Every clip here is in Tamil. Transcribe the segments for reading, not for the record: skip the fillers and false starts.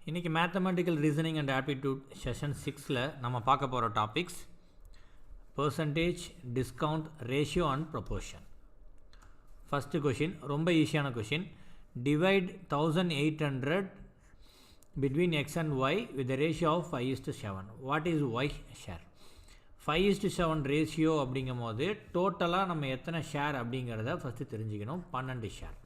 இன்றைக்கி mathematical reasoning and aptitude session 6ல் நம்ம பார்க்க போகிற topics percentage, discount, ratio and proportion. First question ரொம்ப ஈஸியான question. Divide 1800 between x and y with the ratio of 5:7. What is y share? 5:7 ratio அப்படிங்கும் போது டோட்டலாக நம்ம எத்தனை ஷேர் அப்படிங்கிறத ஃபஸ்ட்டு தெரிஞ்சுக்கணும். 12 ஷேர்.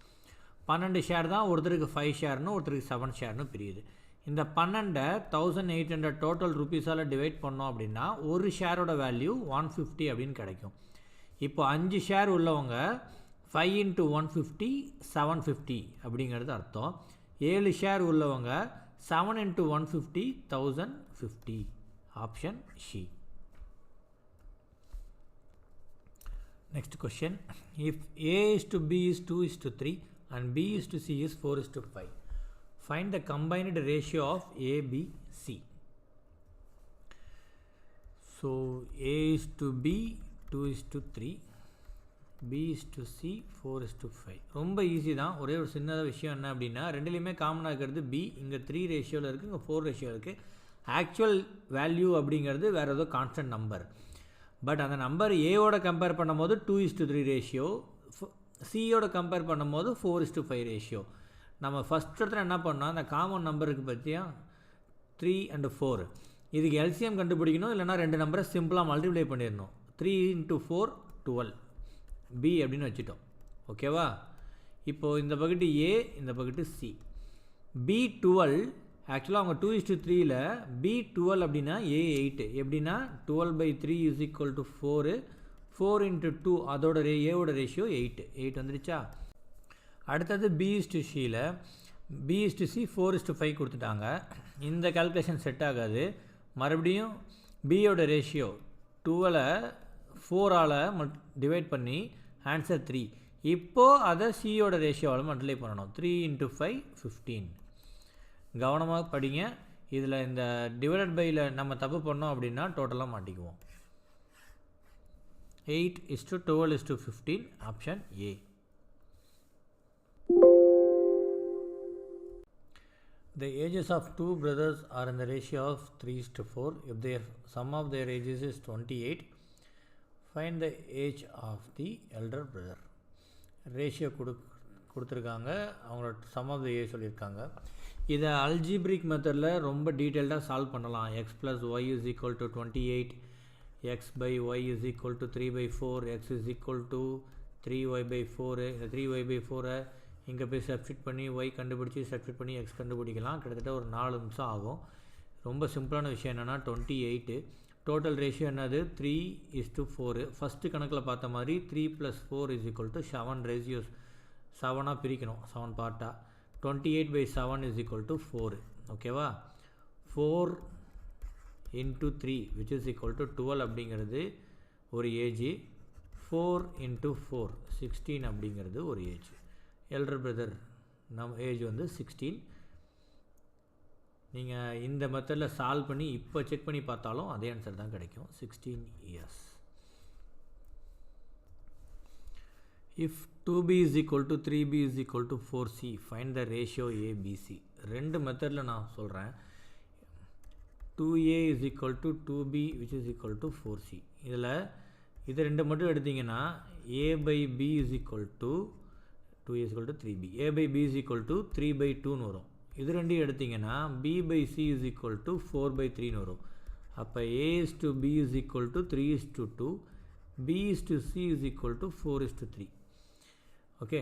12 ஷேர் தான் ஒருத்தருக்கு 5 ஷேர்னு ஒருத்தருக்கு 7 ஷேர்னு பிரியுது. இந்த 12 1800 டோட்டல் ருபீஸால் டிவைட் பண்ணோம் அப்படின்னா ஒரு ஷேரோட வேல்யூ 150 அப்படின்னு கிடைக்கும். இப்போ 5 ஷேர் உள்ளவங்க 5 × 150 750 அப்படிங்கிறது அர்த்தம். 7 ஷேர் உள்ளவங்க 7 × 150 1050. Option C. Next question. If A is to B is 2:3 and B is to C is 4:5, find the combined ratio of A, B, C. So A is to B 2:3, B is to C 4:5. ரொம்ப ஈஸி தான். ஒரே ஒரு சின்னதாக விஷயம் என்ன அப்படின்னா ரெண்டுலேயுமே காமனாக இருக்கிறது B. இங்கே 3 ரேஷியோவில் இருக்குது, இங்கே 4 ரேஷியோ இருக்குது. ஆக்சுவல் வேல்யூ அப்படிங்கிறது வேறு ஏதோ கான்ஸ்டன்ட் நம்பர். பட் அந்த நம்பர் ஏவோட கம்பேர் பண்ணும்போது 2:3 ரேஷியோ, சியோட கம்பேர் பண்ணும்போது 4:5 ரேஷியோ. நம்ம ஃபஸ்ட் இடத்துல என்ன பண்ணோம், அந்த காமன் நம்பருக்கு பற்றியா 3 and 4 இதுக்கு எல்சிஎம் கண்டுபிடிக்கணும். இல்லைனா ரெண்டு நம்பரை சிம்பிளாக மல்டிப்ளை பண்ணிடணும். 3 × 4 12 பி அப்படின்னு வச்சுட்டோம். ஓகேவா? இப்போது இந்த பக்கெட்டு ஏ, இந்த பக்கெட்டு சி. B12 ஆக்சுவலாக அவங்க 2:3ல் B12 அப்படின்னா A8 எப்படின்னா 12/3 = 4. 4 × 2 அதோட ஏவோட ரேஷியோ 8 வந்துருச்சா? அடுத்தது B/Cயில் B/C 4:5 கொடுத்துட்டாங்க. இந்த கால்குலேஷன் செட் ஆகாது. மறுபடியும் பியோட ரேஷியோ 12 4ஆல் டிவைட் பண்ணி ஆன்சர் 3. இப்போது அதை சியோட ரேஷியோவால் மல்டிப்ளை பண்ணணும். 3 × 5 15. கவனமாக படிங்க. இதில் இந்த டிவைடட் பையில் நம்ம தப்பு பண்ணோம் அப்படின்னா டோட்டலாக மாட்டிக்குவோம். 8:12:15. Option A. The ages of two brothers are in the ratio of 3:4. If their sum of their ages is 28, find the age of the elder brother. Ratio கொடுத்துருக்காங்க, அவங்களோட சம் ஆஃப் த ஏஜ் சொல்லியிருக்காங்க. இதை அல்ஜிப்ரிக் மெத்தடில் ரொம்ப டீட்டெயில்டாக சால்வ் பண்ணலாம். x + y = 28, x/y = 3/4, x = 3y/4. இந்த 3y/4 இங்கே போய் சப்ஸ்டிட் பண்ணி y கண்டுபிடிச்சி சப்ஸ்டிட் பண்ணி x கண்டுபிடிக்கலாம். கிட்டத்தட்ட ஒரு 4 நிமிஷம் ஆகும். ரொம்ப சிம்பிளான விஷயம் என்னென்னா 28. டோட்டல் ரேஷியோ என்னது 3:4. ஃபஸ்ட்டு கணக்கில் பார்த்த மாதிரி 3 + 4 = 7 ரேஷியோஸ் 7ஆக பிரிக்கணும், 7 பார்ட்டாக. 28/7 = 4. ஓகேவா? 4 × 3 = 12 அப்படிங்கிறது ஒரு ஏஜ். 4 × 4 16 அப்படிங்கிறது ஒரு ஏஜ். எல்டர் பிரதர் நம்ம ஏஜ் வந்து 16. நீங்கள் இந்த மெத்தடில் சால்வ் பண்ணி இப்போ செக் பண்ணி பார்த்தாலும் அதே ஆன்சர் தான் கிடைக்கும், 16 years. If 2b = 3b = 4c, find the ratio ABC. ரெண்டு மெத்தடில் நான் சொல்கிறேன். 2a = 2b = 4c. இதில் இது ரெண்டு மட்டும் எடுத்திங்கன்னா a/b = 2a = 3b, a/b = 3/2ன்னு வரும். இது ரெண்டையும் எடுத்திங்கன்னா b/c = 4/3ன்னு வரும். அப்போ a/b = 3:2, b/c = 4:3. ஓகே,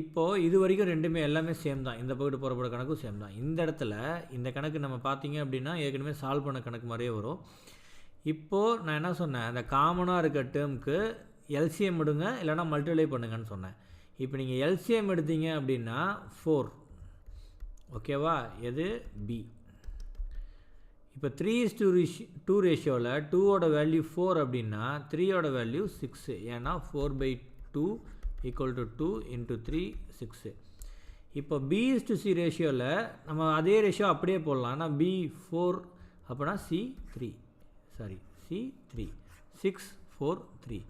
இப்போது இது வரைக்கும் ரெண்டுமே எல்லாமே சேம் தான். இந்த பக்கத்து போகிற கணக்கும் சேம் தான். இந்த இடத்துல இந்த கணக்கு நம்ம பார்த்தீங்க அப்படின்னா ஏற்கனவே சால்வ் பண்ண கணக்கு மாதிரியே வரும். இப்போது நான் என்ன சொன்னேன், அந்த காமனாக இருக்க டேர்முக்கு எல்சிஎம் எடுங்க, இல்லைனா மல்டிப்ளை பண்ணுங்கன்னு சொன்னேன். இப்போ நீங்கள் எல்சிஎம் எடுத்தீங்க அப்படின்னா 4. ஓகேவா? எது பி. இப்போ 3:2 ரேஷியோவில் 2ஓட வேல்யூ 4 அப்படின்னா 3ஓட வேல்யூ 6. ஏன்னா 4/2 = 2 × 3 6. இப்போ B/C ரேஷியோவில் நம்ம அதே ரேஷியோ அப்படியே போடலாம். ஆனால் B 4 அப்படின்னா C 3 6 4 3.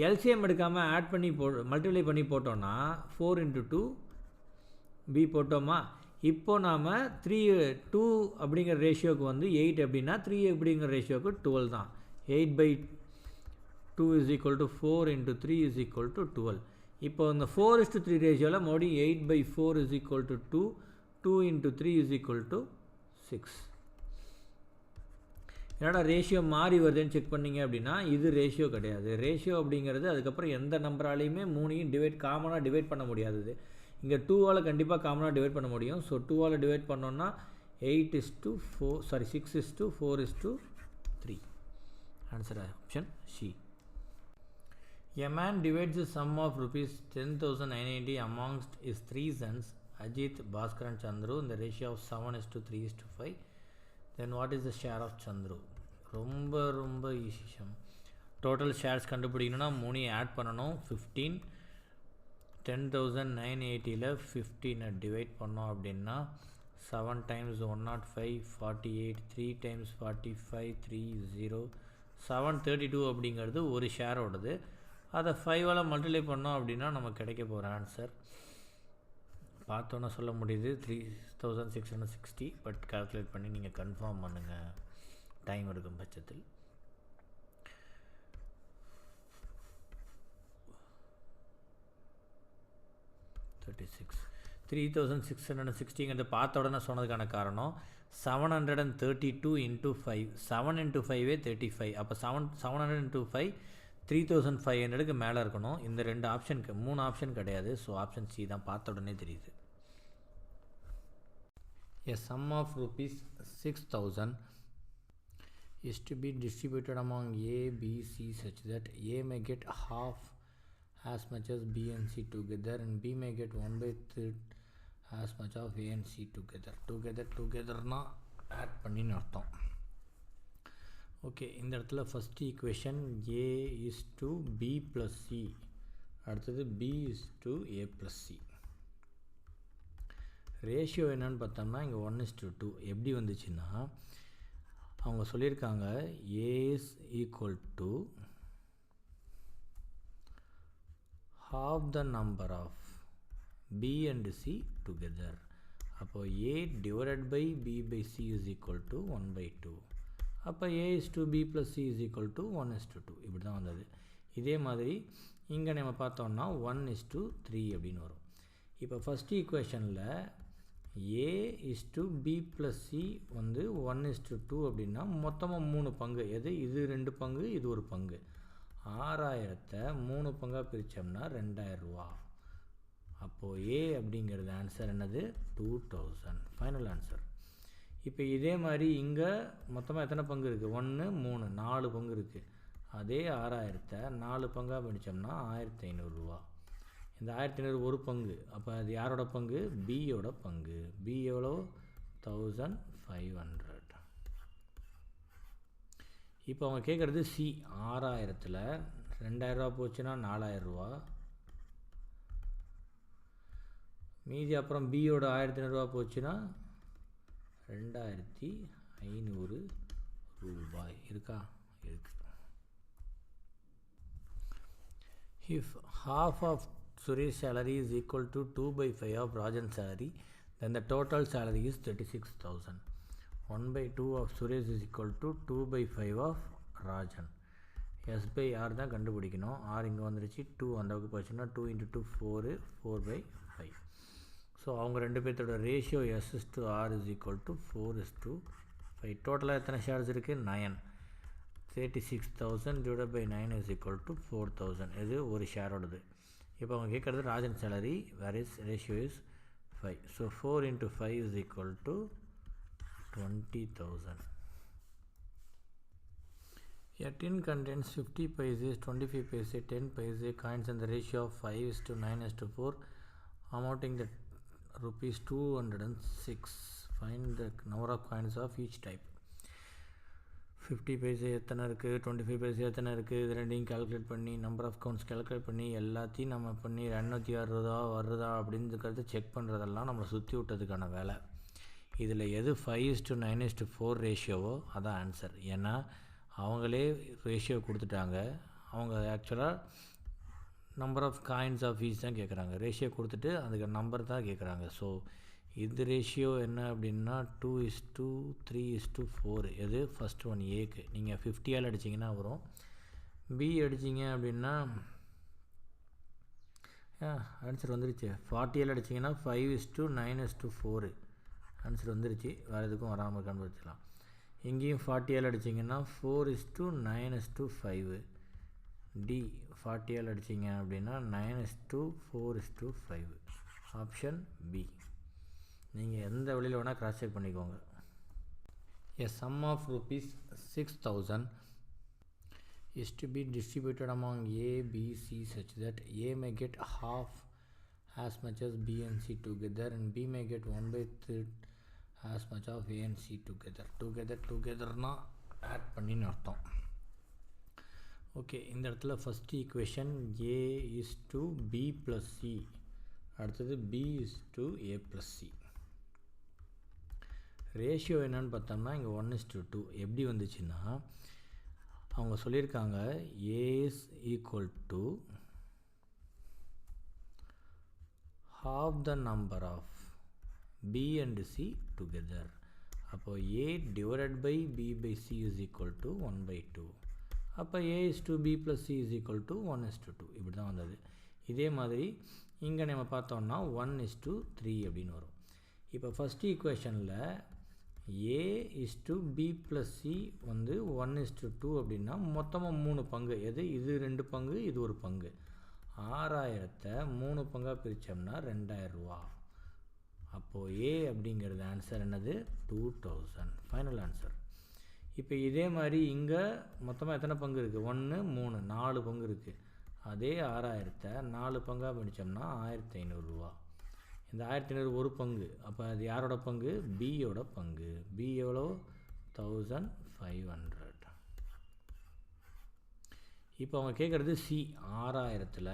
எல்சிஎம் எடுக்காமல் ஆட் பண்ணி மல்டிப்ளை பண்ணி போட்டோன்னா 4 × 2 B போட்டோமா? இப்போ நாம் 2 அப்படிங்கிற ரேஷியோவுக்கு வந்து 8 அப்படின்னா 3 அப்படிங்கிற ரேஷியோவுக்கு 12 தான். 8/2 is equal to 4 into 3 is equal to 12. இப்போ இந்த 4:3 ரேஷியோவில் மறுபடியும் 8/4 is equal to 2, 2 into 3 is equal to 6. என்னடா ரேஷியோ மாறி வருதுன்னு செக் பண்ணிங்க அப்படின்னா இது ரேஷியோ கிடையாது. ரேஷியோ அப்படிங்கிறது அதுக்கப்புறம் எந்த நம்பராலையுமே 3ஐயும் காமனாக டிவைட் பண்ண முடியாதது. இங்கே 2ஆல் கண்டிப்பாக காமனாக டிவைட் பண்ண முடியும். ஸோ 2ஆல் டிவைட் பண்ணோன்னா 6:4 answer option C. A man divides the sum of rupees 10,980 amongst his 3 sons, Ajit, Bhaskar and Chandru, in the ratio of 7:3:5. Then what is the share of Chandru? ரொம்ப ஈஸி. டோட்டல் ஷேர்ஸ் கண்டுபிடிக்கணும்னா 3 ஆட் பண்ணணும். 15 10,980ல் 15 டிவைட் பண்ணோம் அப்படின்னா 7 times 105 48, 3 times 45 30, 732 அப்படிங்கிறது ஒரு ஷேரோடது. அதை 5ஆல் மல்டிப்ளை பண்ணோம் அப்படின்னா நமக்கு கிடைக்க போகிற ஆன்சர் பார்த்தோன்னா சொல்ல முடியுது 3660. பட் கால்குலேட் பண்ணி நீங்கள் கன்ஃபார்ம் பண்ணுங்கள் டைம் இருக்கும் பட்சத்தில். $36 3660 பார்த்த உடனே சொன்னதுக்கான காரணம் 732 into 5. 7 into 5 35. அப்போ 700 into 5 3500க்கு மேலே இருக்கணும். இந்த 2 ஆப்ஷனுக்கு 3 ஆப்ஷன் கிடையாது. ஸோ ஆப்ஷன் சி தான் பார்த்த உடனே தெரியுது. A sum of rupees 6,000 is to be distributed among A, B, C such that A may get half as much as B and C together and B may get 1/3 as much of A and C together. Togetherனா ஆட் பண்ணின்னு அர்த்தம். ஓகே, இந்த இடத்துல first equation A is to B plus C, அடுத்தது B is to A plus C. Ratio என்னன்னு பார்த்தோம்னா இங்கே 1:2. எப்படி வந்துச்சுன்னா அவங்க சொல்லியிருக்காங்க A is equal to half the number of B and C together. அப்போ A divided by B by C is equal to 1/2. அப்போ A is to B plus C is equal to 1:2. இப்படி தான் வந்தது. இதே மாதிரி இங்கே நம்ம பார்த்தோம்னா 1:3 அப்படின்னு வரும். இப்போ ஃபஸ்ட் ஈக்குவேஷனில் A is to B plus C வந்து 1:2 அப்படின்னா மொத்தமாக 3 பங்கு. இது 2 பங்கு, இது ஒரு பங்கு. 6000 3 பங்காக பிரித்தோம்னா 2000 ரூபா. அப்போது A அப்படிங்கிறது ஆன்சர் என்னது 2000 ஃபைனல் ஆன்சர். இப்போ இதே மாதிரி இங்கே மொத்தமாக எத்தனை பங்கு இருக்குது? 1 3 4 பங்கு இருக்குது. அதே 6000 4 பங்காக பிரித்தோம்னா 1500 ரூபா. இந்த 1500 ஒரு பங்கு. அப்போ அது யாரோட பங்கு? பியோட பங்கு. பி எவ்வளோ? 1500. இப்போ அவங்க கேட்குறது சி. 6000ல் 2000 ரூபா போச்சுன்னா 4000 ரூபா. மீதி அப்புறம் பியோட 1500 ரூபா போச்சுன்னா 2500 ரூபாய். இருக்கா? இருக்கு. If half of Suresh salary is equal to 2/5 of Rajan's salary, then the total salary is 36,000. 1/2 of Suresh is equal to 2/5 of Rajan. S by R தான் கண்டுபிடிக்கணும். R இங்கே வந்துருச்சு, 2 அந்த பக்கம் போச்சுன்னா 2 into 2 4, 4/5. ஸோ அவங்க ரெண்டு பேர்த்தோட ratio S/R is equal to 4:5. டோட்டலாக எத்தனை ஷேர்ஸ் இருக்குது? 9. 36,000 divided by 9 is equal to 4,000. இது ஒரு ஷேரோடது. இப்போ அவங்க கேட்குறது Rajan salary, where is ratio is 5. So 4 into 5 is equal to 20,000. A tin contains 50 paise, 25 paise, 10 paise coins and the ratio of 5:9:4, amounting to rupees 206. Find the number of coins of each type. 50 paise எத்தனை இருக்குது, 25 பைசே எத்தனை இருக்குது, இது ரெண்டையும் கால்குலேட் பண்ணி நம்பர் ஆஃப் கவுண்ட்ஸ் கால்குலேட் பண்ணி எல்லாத்தையும் நம்ம பண்ணி 260 வருதா அப்படிங்கிறத செக் பண்ணுறதெல்லாம் நம்மளை சுற்றி விட்டதுக்கான வேலை. இதில் எது 5:9:4 ரேஷியோவோ அதான் ஆன்சர். ஏன்னா அவங்களே ரேஷியோ கொடுத்துட்டாங்க. அவங்க ஆக்சுவலாக number of coins of each தான் கேட்குறாங்க. ரேஷியோ கொடுத்துட்டு அதுக்கு நம்பர் தான் கேட்குறாங்க. ஸோ இது ரேஷியோ என்ன அப்படின்னா 2:3:4. எது ஃபஸ்ட் ஒன் ஏக்கு நீங்கள் 50ஆல் அடிச்சிங்கன்னா வரும். பி அடிச்சிங்க அப்படின்னா ஆன்சர் வந்துருச்சு. 40ஆல் அடிச்சிங்கன்னா 5:9:4 ஆன்சர் வந்துருச்சு. வேறு எதுக்கும் வராமல் கண்டுபிடிச்சிடலாம். இங்கேயும் 40ஆல் அடிச்சிங்கன்னா 4:9:5. டி 40ஆல் அடிச்சிங்க அப்படின்னா 9:4:5. Option B. நீங்கள் எந்த வழியில் வேணால் கிராஸ் செக் பண்ணிக்கோங்க. A sum of rupees 6,000 is to be distributed among A, B, C such that A may get half as much as B and C together and B may get 1/3 as much of A and C together. Togetherனா ஆட் பண்ணின்னு அர்த்தம். ஓகே, இந்த இடத்துல first equation A is to B plus C, அடுத்தது B is to A plus C. Ratio என்னன்னு பார்த்தோம்னா இங்கே 1:2. எப்படி வந்துச்சுன்னா அவங்க சொல்லியிருக்காங்க A is equal to half the number of B and C together. அப்போ A divided by B by C is equal to 1/2. அப்போ A is to B plus C is equal to 1:2. இப்படி தான் வந்தது. இதே மாதிரி இங்கே நம்ம பார்த்தோம்னா 1:3 அப்படின்னு வரும். இப்போ ஃபஸ்ட் ஈக்குவேஷனில் A is to B plus C வந்து 1:2 அப்படின்னா மொத்தமாக 3 பங்கு. எது இது 2 பங்கு, இது ஒரு பங்கு. 6,000 3 பங்காக பிரித்தோம்னா 2,000 ரூபா. அப்போது A அப்படிங்கிறது ஆன்சர் என்னது 2,000 ஃபைனல் ஆன்சர். இப்போ இதே மாதிரி இங்கே மொத்தமாக எத்தனை பங்கு இருக்குது? 1 3 4 பங்கு இருக்குது. அதே 6,000 4 பங்காக பிரித்தோம்னா 1,500 ரூபா. இந்த 1,500 ஒரு பங்கு. அப்போ அது யாரோட பங்கு? பியோட பங்கு. பி எவ்வளோ? 1,500. இப்போ அவங்க கேட்குறது சி. 6,000ல்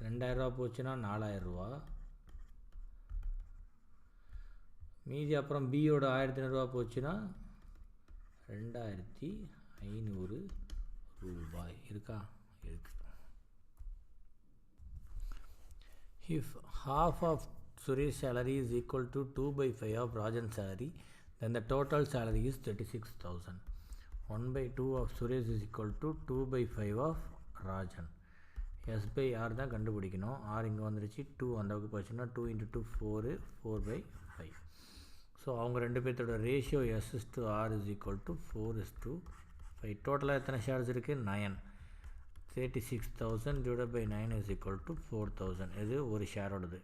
2,000 ரூபா போச்சுன்னா 4,000 ரூபா. மீதி அப்புறம் பியோட 1,500 ரூபா போச்சுன்னா 2,500 ரூபாய். இருக்கா? இருக்கு. If half of Suresh's salary is equal to 2/5 of Rajan's salary, then the total salary is 36,000. 1/2 of Suresh is equal to 2/5 of Rajan. S by R தான் கண்டுபிடிக்கணும். R இங்கே வந்துருச்சு. 2 அந்த பக்கம் போச்சுன்னா 2 × 2 4 4/5. ஸோ அவங்க ரெண்டு பேர்த்தோட ratio S is to R is equal to 4:5. டோட்டலாக எத்தனை ஷேர்ஸ் இருக்குது? 9. 36,000 divided by 9 is equal to 4,000. இது ஒரு ஷேரோடது.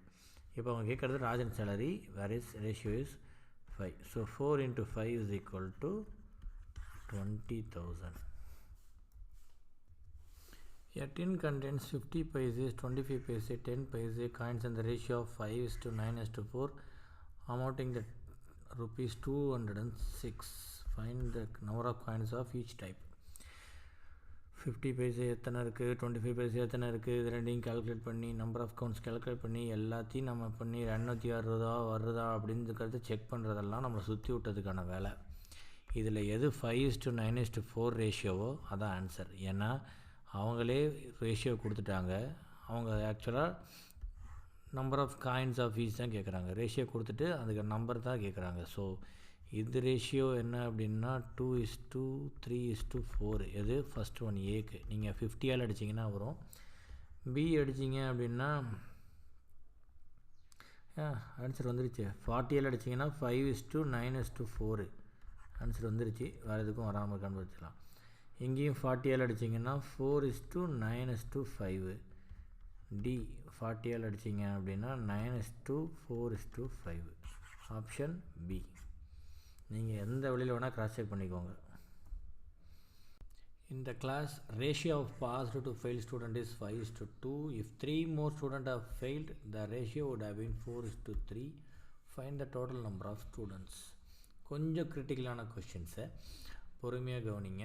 இப்போ அவங்க கேட்குறது Rajan salary, where is ratio is 5. So 4 × 5 is equal to 20,000. A tin contains 50 paise, 25 paise, 10 paise coins and the ratio of 5:9:4 amounting to rupees 206. Find the number of coins of each type. 50 paise எத்தனை இருக்குது, 25 பைசே எத்தனை இருக்குது, இது ரெண்டையும் கால்குலேட் பண்ணி நம்பர் ஆஃப் கவுண்ட்ஸ் கால்குலேட் பண்ணி எல்லாத்தையும் நம்ம பண்ணி 260 வருதா அப்படிங்கிறத செக் பண்ணுறதெல்லாம் நம்மளை சுற்றி விட்டதுக்கான வேலை. இதில் எது 5:9:4 ரேஷியோவோ அதான் ஆன்சர். ஏன்னா அவங்களே ரேஷியோ கொடுத்துட்டாங்க. அவங்க ஆக்சுவலாக number of coins of each தான் கேட்குறாங்க. ரேஷியோ கொடுத்துட்டு அதுக்கு நம்பர் தான் கேட்குறாங்க. ஸோ இது ரேஷியோ என்ன அப்படின்னா 2:3:4. எது ஃபஸ்ட் ஒன் ஏக்கு நீங்கள் 50ஆல் அடிச்சிங்கன்னா வரும். பி அடிச்சிங்க அப்படின்னா ஆன்சர் வந்துருச்சு. 40ஆல் அடிச்சிங்கன்னா 5:9:4 ஆன்சர் வந்துருச்சு. வேறு எதுக்கும் வராமல் கண்டுபிடிச்சிடலாம். இங்கேயும் 40ஆல் அடிச்சிங்கன்னா 4:9:5. டி 40ஆல் அடிச்சிங்க அப்படின்னா 9:4:5. Option B. நீங்கள் எந்த வழியில் வேணால் கிராஸ் செக் பண்ணிக்கோங்க. In the class, ratio of passed to failed student is 5:2. If 3 more students have failed, the ratio would have been 4:3. Find the total number of students. கொஞ்சம் கிரிட்டிக்கலான கொஷின்ஸை பொறுமையாக கவனிங்க.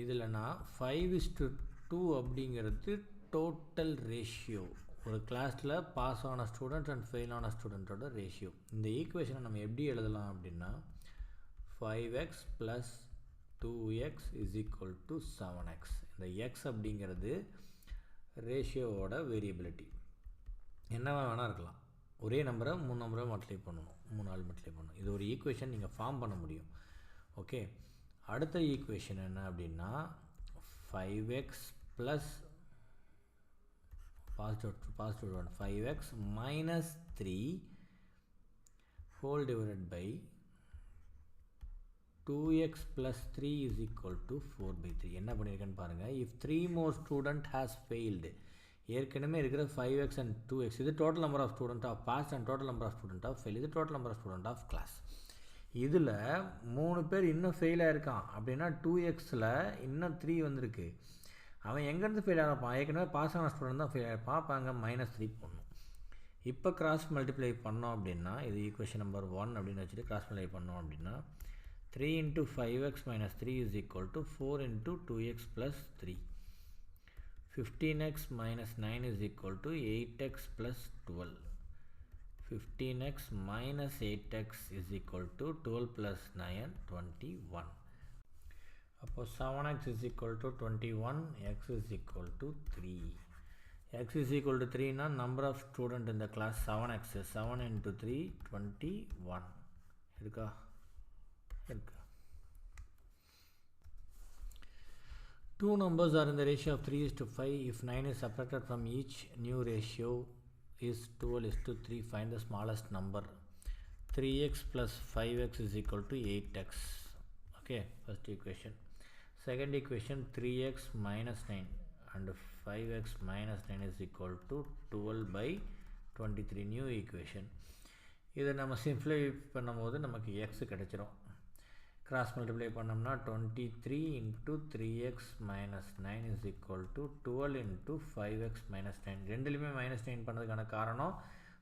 இதில் நான் 5:2 அப்படிங்கிறது டோட்டல் ரேஷியோ. ஒரு கிளாஸில் பாஸ் ஆன ஸ்டூடெண்ட் அண்ட் ஃபெயில் ஆன ஸ்டூடெண்ட்டோட ரேஷியோ. இந்த ஈக்குவேஷனை நம்ம எப்படி எழுதலாம் அப்படின்னா 5x + 2x is equal to 7x. இந்த x அப்படிங்கிறது ரேஷியோவோட வேரியபிலிட்டி. என்னவா வேணால் இருக்கலாம். ஒரே நம்பரை 3 நம்பரை மல்டிப்ளை பண்ணணும், 3 ஆல் மல்டிப்ளை பண்ணணும். இது ஒரு ஈக்குவேஷன் நீங்கள் ஃபார்ம் பண்ண முடியும். ஓகே, அடுத்த ஈக்குவேஷன் என்ன அப்படின்னா 5x plus positive 1 5x minus 3 whole divided by 2x plus 3 is equal to 4 by 3. என்ன பண்ணியிருக்கேன்னு பாருங்கள். if 3 more student has failed, ஏற்கனவே இருக்கிற 5x and 2x இது total number of student of passed and total number of student of fail, இது total number of student of class. இதில் 3 பேர் இன்னும் ஃபெயில் ஆகிருக்கான் அப்படின்னா 2xல் இன்னும் 3 வந்திருக்கு. அவன் எங்கேருந்து ஃபெயில் ஆகிருப்பான்? ஏற்கனவே பாஸ் ஆன ஸ்டூடெண்ட் தான் ஃபெயில் ஆகிருப்பான். அப்போ அங்கே -3 போடணும். இப்போ கிராஸ் மல்டிப்ளை பண்ணோம் அப்படின்னா இது ஈக்குவேஷன் நம்பர் 1 அப்படின்னு வச்சுட்டு கிராஸ் மல்டிப்ளை பண்ணோம் அப்படின்னா 3 × 5x - 3 is equal to 4 × 2x plus 3. 15x - 9 is equal to 8x plus 12. 15x - 8x is equal to 12 plus 9, 21. அப்போ 7x is equal to 21, x is equal to 3. x is equal to 3 னா number of student in the class 7x, 7 into 3 21 இருக்கா? இருக்கு. Two numbers are in the ratio of 3:5. If 9 is subtracted from each new ratio is 12:3, find the smallest number. 3x plus 5x is equal to 8x. Okay, first equation. Second equation 3x minus 9 and 5x minus 9 is equal to 12 by 23. New equation. இதை நம்ம சிம்ப்ளை பண்ணும்போது நமக்கு x கிடைச்சிரும். கிராஸ் மல்டிப்ளை பண்ணோம்னா 23 × 3x minus 9 is equal to 12 × 5x minus 9. ரெண்டுலையுமே -9 பண்ணதுக்கான காரணம்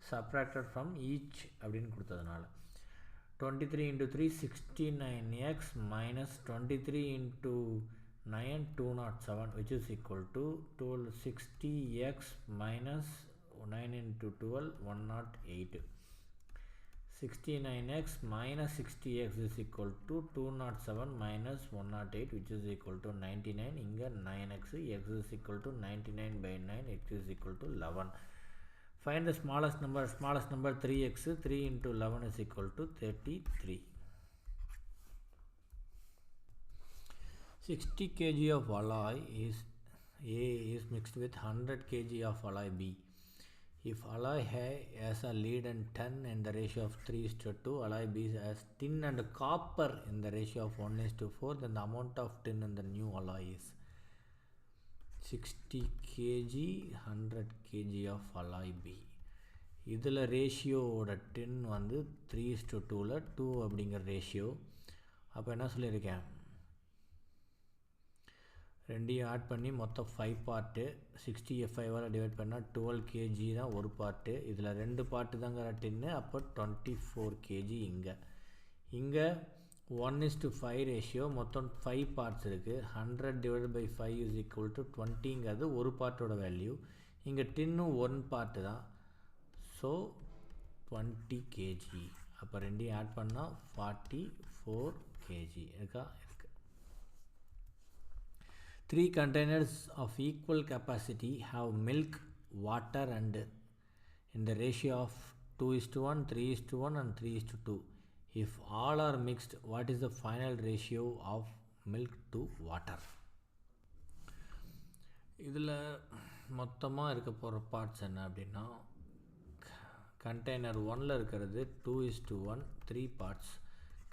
subtracted from each அப்படின்னு கொடுத்ததுனால. 23 × 3 69x minus 23 × 9 207 which is equal to 60x minus 9 × 12 108. 69x minus 60x is equal to 207 minus 108 which is equal to 99. இங்கே 9x, x is equal to 99 by 9, x is equal to 11. Find the smallest number 3x, 3 into 11 is equal to 33. 60 kg of alloy is A is mixed with 100 kg of alloy B. If alloy A has a lead and tin in the ratio of 3:2, alloy B has tin and copper in the ratio of 1:4, then the amount of tin in the new alloy is 60 kg 100 kg of alloy B. இதில் ரேஷியோவோட டின் வந்து 3:2ல் 2 அப்படிங்கிற ரேஷியோ. அப்போ என்ன சொல்லியிருக்கேன், ரெண்டையும் ஆட் பண்ணி மொத்தம் 5 பார்ட்டு. 60 5ஆல் டிவைட் பண்ணால் 12 kg தான் ஒரு பார்ட்டு. இதில் 2 பார்ட்டு தாங்கிற டின்னு. அப்போ 24 kg. இங்கே 1:5 ரேஷியோ, மொத்தம் 5 பார்ட்ஸ் இருக்குது. 100 divided by 5 is equal to 20ங்கிறது ஒரு பார்ட்டோட வேல்யூ. இங்கே டின்னும் 1 பார்ட்டு தான். So 20 kg. அப்போ ரெண்டையும் ஆட் பண்ணால் 44 kg இருக்கா? இருக்கு. 3 containers of equal capacity have milk, water and in the ratio of 2:1, 3:1 and 3:2. If all are mixed, what is the final ratio of milk to water? இதில் மொத்தமாக இருக்க போகிற பார்ட்ஸ் என்ன அப்படின்னா, கண்டெய்னர் 1ல் இருக்கிறது 2:1 3 பார்ட்ஸ்,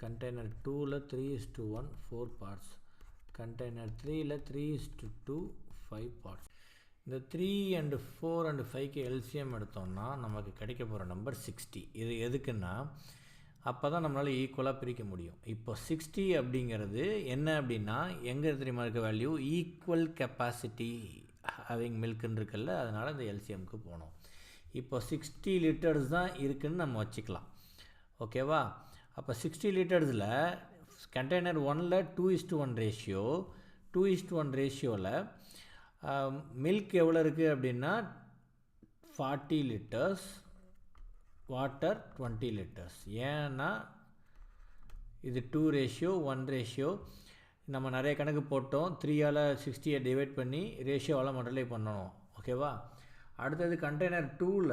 கண்டெய்னர் 2ல் 3:1 4 பார்ட்ஸ், கண்டெய்னர் 3ல் 3:2 5 பார்ட்ஸ். இந்த 3 and 4 and 5க்கு எல்சிஎம் எடுத்தோம்னா நமக்கு கிடைக்க போகிற நம்பர் 60. இது எதுக்குன்னா அப்போ தான் நம்மளால் ஈக்குவலாக பிரிக்க முடியும். இப்போ 60 அப்படிங்கிறது என்ன அப்படின்னா, எங்கே தெரியுமா இருக்க வேல்யூ, ஈக்குவல் கெப்பாசிட்டி ஹேவிங் மில்க்குன்னு இருக்குல்ல, அதனால் இந்த எல்சிஎம்க்கு போனோம். இப்போ 60 லிட்டர்ஸ் தான் இருக்குதுன்னு நம்ம வச்சுக்கலாம். ஓகேவா? அப்போ 60 லிட்டர்ஸில் கண்டெய்னர் 1ல் 2:1 ரேஷியோ, 2:1 ரேஷியோவில் மில்க் எவ்வளோ இருக்குது அப்படின்னா 40 லிட்டர்ஸ், வாட்டர் 20 லிட்டர்ஸ். ஏன்னா இது 2 ரேஷியோ 1 ரேஷியோ. நம்ம நிறைய கணக்கு போட்டோம். 3ஆல் 60 டிவைட் பண்ணி ரேஷியோவால் மல்டிப்ளை பண்ணணும். ஓகேவா? அடுத்தது கண்டெய்னர் 2ல்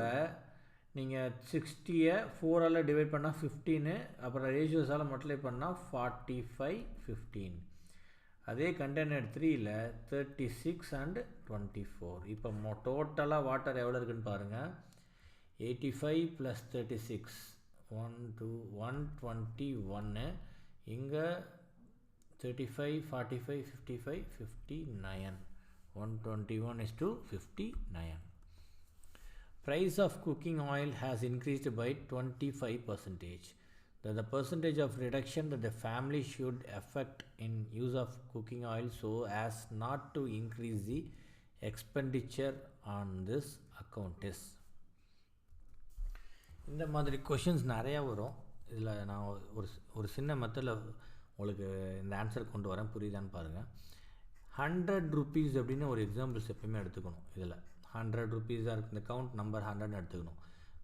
நீங்கள் 60-ஐ 4ஆல் டிவைட் பண்ணால் 15, அப்புறம் ரேஷியோஸால் மல்டிப்ளை பண்ணால் 45, 15. அதே கண்டெய்னர் 3ல் 36 அண்ட் 24. இப்போ டோட்டலாக வாட்டர் எவ்வளோ இருக்குன்னு பாருங்கள். 85 + 36 121. இங்கே 35, 45, 55, 59. 121:59. Price of cooking oil has increased by 25%. The percentage of reduction that the family should effect in use of cooking oil so as not to increase the expenditure on this account is. இந்த மாதிரி கொஷின்ஸ் நிறையா வரும். இதில் நான் ஒரு சின்ன மெத்தடில் உங்களுக்கு இந்த ஆன்சர் கொண்டு வரேன், புரியுதான்னு பாருங்கள். 100 rupees அப்படின்னு ஒரு எக்ஸாம்பிள்ஸ் எப்பயுமே எடுத்துக்கணும். இதில் 100 rupees இருக்குது, இந்த கவுண்ட் நம்பர் 100 எடுத்துக்கணும்.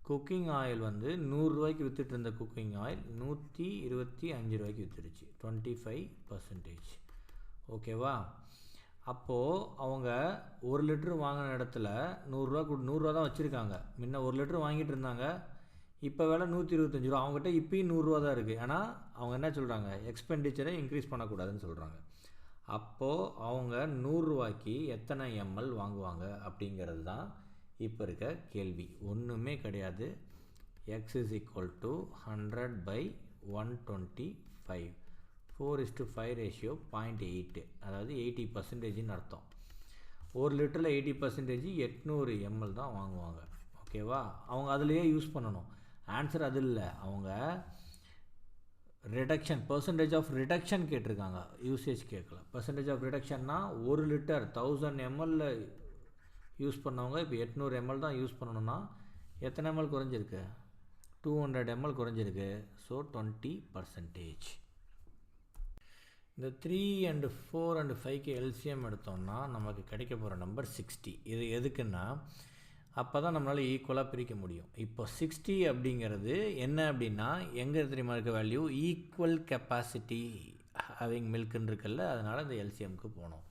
குக்கிங் ஆயில் வந்து 100 ரூபாய்க்கு விற்றுட்டு இருந்த குக்கிங் ஆயில் 125 ரூபாய்க்கு விற்றுருச்சு, 25%. ஓகேவா? அப்போது அவங்க 1 லிட்டர் வாங்கின இடத்துல 100 ரூபா தான் வச்சுருக்காங்க. முன்ன 1 லிட்டர் வாங்கிட்டு இருந்தாங்க, இப்போ விலை 125 ரூபா. அவங்ககிட்ட இப்போயும் 100 ரூபா தான் இருக்குது. ஆனால் அவங்க என்ன சொல்கிறாங்க, எக்ஸ்பெண்டிச்சரை இன்க்ரீஸ் பண்ணக்கூடாதுன்னு சொல்கிறாங்க. அப்போது அவங்க 100 ரூபாய்க்கு எத்தனை ml வாங்குவாங்க அப்படிங்கிறது தான் இப்போ இருக்க கேள்வி. ஒன்றுமே கிடையாது. x = 100/125. 4:5 ரேஷியோ 0.8, அதாவது 80%ன்னு அர்த்தம். 1 லிட்டரில் 80% 800 ml தான் வாங்குவாங்க. ஓகேவா? அவங்க அதிலையே யூஸ் பண்ணணும். ஆன்சர் அது இல்லை, அவங்க ரிடக்ஷன், பர்சன்டேஜ் ஆஃப் ரிடக்ஷன் கேட்டிருக்காங்க, யூசேஜ் கேட்கல. பர்சன்டேஜ் ஆஃப் ரிடக்ஷன்னா 1 லிட்டர் 1000 ml யூஸ் பண்ணவங்க இப்போ 800 ml தான் யூஸ் பண்ணணும்னா எத்தனை ml குறைஞ்சிருக்கு? 200 ml குறைஞ்சிருக்கு. ஸோ 20%. இந்த 3 and 4 and 5க்கு எல்சிஎம் எடுத்தோம்னா நமக்கு கிடைக்க போகிற நம்பர் 60. இது எதுக்குன்னா அப்போ தான் நம்மளால் ஈக்குவலாக பிரிக்க முடியும். இப்போ 60 அப்படிங்கிறது என்ன அப்படின்னா, எங்கே தெரியுமா இருக்க வேல்யூ? ஈக்குவல் கெப்பாசிட்டி ஹேவிங் மில்க்குன்னு இருக்குல்ல, அதனால் இந்த எல்சிஎம்க்கு போகணும்.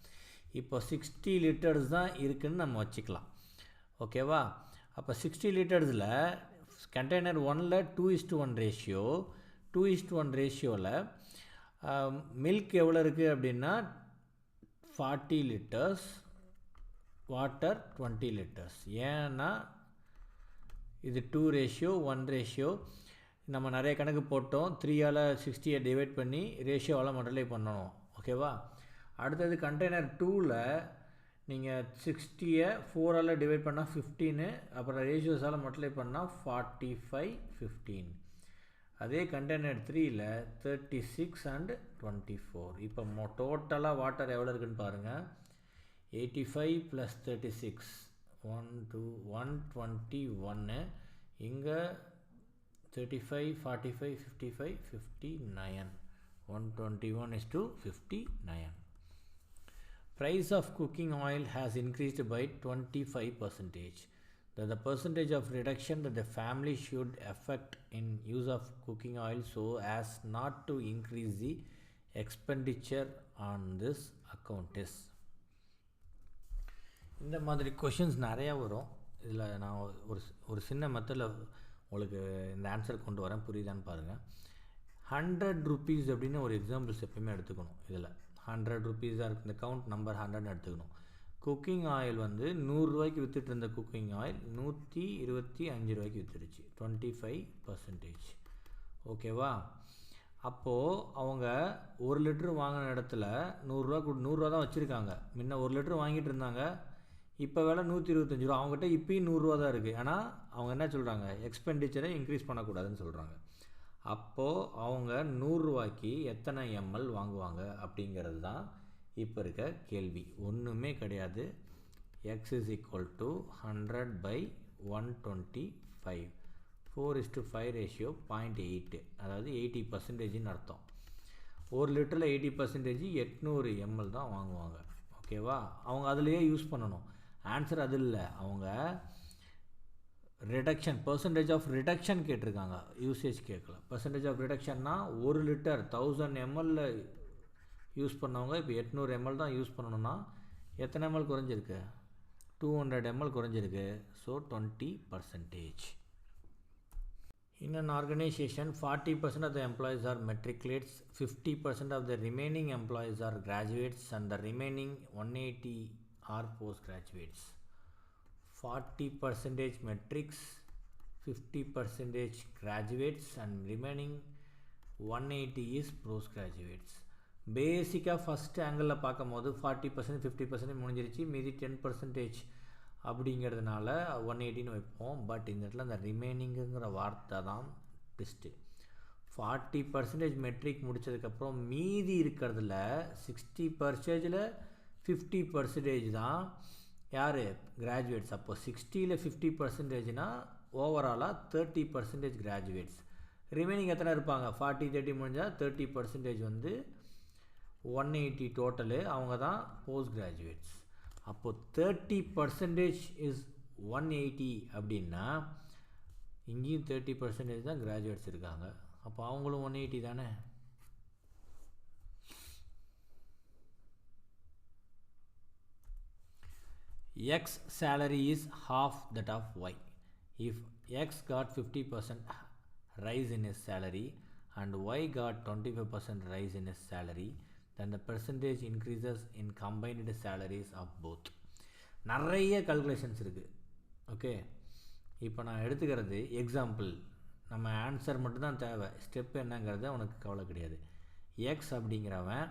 இப்போ 60 லிட்டர்ஸ் தான் இருக்குதுன்னு நம்ம வச்சுக்கலாம். ஓகேவா? அப்போ 60 லிட்டர்ஸில் கண்டெய்னர் 1ல் 2:1 ரேஷியோ, 2:1 ரேஷியோவில் மில்க் எவ்வளோ இருக்குது அப்படின்னா 40 லிட்டர்ஸ், வாட்டர் 20 லிட்டர்ஸ். ஏன்னா இது 2:1 ரேஷியோ. நம்ம நிறைய கணக்கு போட்டோம். 3ஆல் 60-ஐ டிவைட் பண்ணி ரேஷியோவால் மல்டிப்ளை பண்ணணும். ஓகேவா? அடுத்தது கண்டெய்னர் 2ல் நீங்கள் 60-ஐ 4ஆல் டிவைட் பண்ணால் 15, அப்புறம் ரேஷியோஸால் மல்டிப்ளை பண்ணால் 45, 15. அதே கண்டெய்னர் 3ல் 36 and 24. இப்போ டோட்டலாக வாட்டர் எவ்வளோ இருக்குதுன்னு பாருங்கள். 85 + 36 121. இங்கே 35, 45, 55, 59. 121:59. Price of cooking oil has increased by 25%. The percentage of reduction that the family should effect in use of cooking oil so as not to increase the expenditure on this account is. இந்த மாதிரி கொஷின்ஸ் நிறையா வரும். இதில் நான் ஒரு சின்ன மெத்தடில் உங்களுக்கு இந்த ஆன்சர் கொண்டு வரேன், புரியுதான்னு பாருங்கள். 100 rupees அப்படின்னு ஒரு எக்ஸாம்பிள்ஸ் எப்பயுமே எடுத்துக்கணும். இதில் 100 rupees இருக்குது, இந்த கவுண்ட் நம்பர் 100 எடுத்துக்கணும். குக்கிங் ஆயில் வந்து 100 ரூபாய்க்கு விற்றுட்டு இருந்த குக்கிங் ஆயில் 125 ரூபாய்க்கு விற்றுருச்சு, 25%. ஓகேவா? அப்போது அவங்க 1 லிட்டர் வாங்கின இடத்துல 100 ரூபா தான் வச்சுருக்காங்க. முன்ன 1 லிட்டர் வாங்கிட்டு இருந்தாங்க, இப்போ விலை 125 ரூபா. அவங்ககிட்ட இப்போயும் 100 ரூபா தான் இருக்குது. ஆனால் அவங்க என்ன சொல்கிறாங்க, எக்ஸ்பெண்டிச்சரை இன்க்ரீஸ் பண்ணக்கூடாதுன்னு சொல்கிறாங்க. அப்போது அவங்க 100 ரூபாய்க்கு எத்தனை ml வாங்குவாங்க அப்படிங்கிறது தான் இப்போ இருக்க கேள்வி. ஒன்றுமே கிடையாது. x = 100/125. 4:5 ரேஷியோ 0.8, அதாவது 80%ன்னு அர்த்தம். 1 லிட்டரில் 80% 800 ml தான் வாங்குவாங்க. ஓகேவா? அவங்க அதிலையே யூஸ் பண்ணணும். ஆன்சர் அது இல்லை, அவங்க ரிடக்ஷன், பர்சன்டேஜ் ஆஃப் ரிடக்ஷன் கேட்டிருக்காங்க, யூசேஜ் கேட்கல. பர்சன்டேஜ் ஆஃப் ரிடக்ஷன்னா 1 லிட்டர் 1000 ml யூஸ் பண்ணவங்க இப்போ 800 ml தான் யூஸ் பண்ணணும்னா எத்தனை ml குறைஞ்சிருக்கு? 200 ml குறைஞ்சிருக்கு. So 20%. In an organization, 40% of the employees are matriculates, 50% of the remaining employees are graduates, and the remaining 180 are postgraduates. 40% matrix, 50% graduates, and remaining 180 is postgraduates. பேசிக்காக ஃபஸ்ட் ஆங்கிளில் பார்க்கும் போது 40% 50% முடிஞ்சிருச்சு, மீதி 10% அப்படிங்கிறதுனால 180ன்னு வைப்போம். பட் இந்த இடத்துல அந்த ரிமைனிங்குங்கிற வார்த்தை தான் ட்விஸ்ட்டு. 40% மெட்ரிக் முடித்ததுக்கப்புறம் மீதி இருக்கிறதுல 60%ல் 50% தான் யார் கிராஜுவேட்ஸ். அப்போது 60ல் 50%னா ஓவராலாக 30% கிராஜுவேட்ஸ். ரிமைனிங் எத்தனை இருப்பாங்க? 40-30 முடிஞ்சால் 30% வந்து 180 டோட்டலு, அவங்க தான் போஸ்ட் கிராஜுவேட்ஸ். அப்போது 30% இஸ் 180 அப்படின்னா இங்கேயும் 30% தான் கிராஜுவேட்ஸ் இருக்காங்க. அப்போ அவங்களும் 180 தானே. X salary is half that of Y. If X got 50% rise in his salary and Y got 25% rise in his salary, then the percentage increases in combined salaries of both. நிறைய கால்குலேஷன்ஸ் இருக்குது. ஓகே, இப்போ நான் எடுத்துக்கிறது எக்ஸாம்பிள், நம்ம ஆன்சர் மட்டும்தான் தேவை, ஸ்டெப் என்னங்கிறது அவனுக்கு கவலை கிடையாது. எக்ஸ் அப்படிங்கிறவன்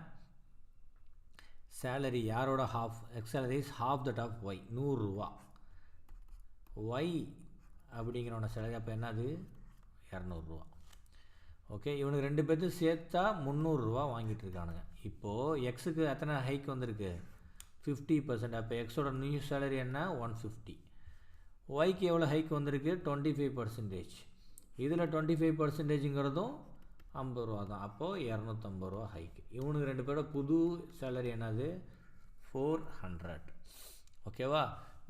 சேலரி யாரோட half, X salary is half that of Y, 100 ரூபா. ஒய் அப்படிங்கிறவன சேலரி அப்போ என்னது 200 ரூபா. ஓகே, இவனுக்கு 2 பேர்த்தும் சேர்த்தா 300 ரூபா வாங்கிட்டு இருக்கானுங்க. இப்போது எக்ஸுக்கு எத்தனை ஹைக் வந்திருக்கு? 50%. அப்போ எக்ஸோட நியூ சேலரி என்ன? 150. ஒய்க்கு எவ்வளோ ஹைக் வந்திருக்கு? 25%. இதில் 25%ங்கிறதும் 50 ரூபா தான். அப்போது 250 ரூபா ஹைக். இவனுக்கு 2 பேரோட புது சேலரி என்னது? 400. ஓகேவா?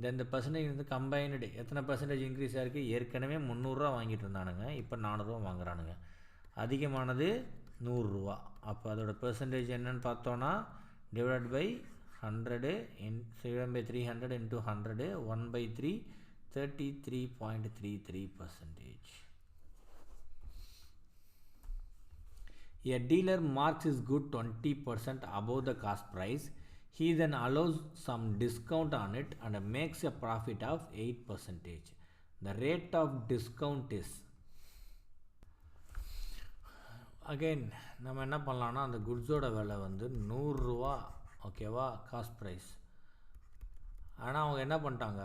தென் இந்த பர்சன்டேஜ் வந்து கம்பைனடு எத்தனை பர்சன்டேஜ் இன்க்ரீஸ் ஆகிருக்கு? ஏற்கனவே 300 ரூபா வாங்கிட்டு இருந்தானுங்க, இப்போ 400 ரூபா வாங்குறானுங்க. அதிகமானது 100 ரூபா. அப்போ அதோட பெர்சன்டேஜ் என்னன்னு பார்த்தோன்னா divide by 100 divide by 300 into 100 1/3 33.33%. A dealer marks his good 20% above the cost price. He then allows some discount on it and makes a profit of 8%. The rate of discount is, again நம்ம என்ன பண்ணலான்னா அந்த குட்ஸோட விலை வந்து 100 ரூபா. ஓகேவா? Cost price. ஆனால் அவங்க என்ன பண்ணிட்டாங்க,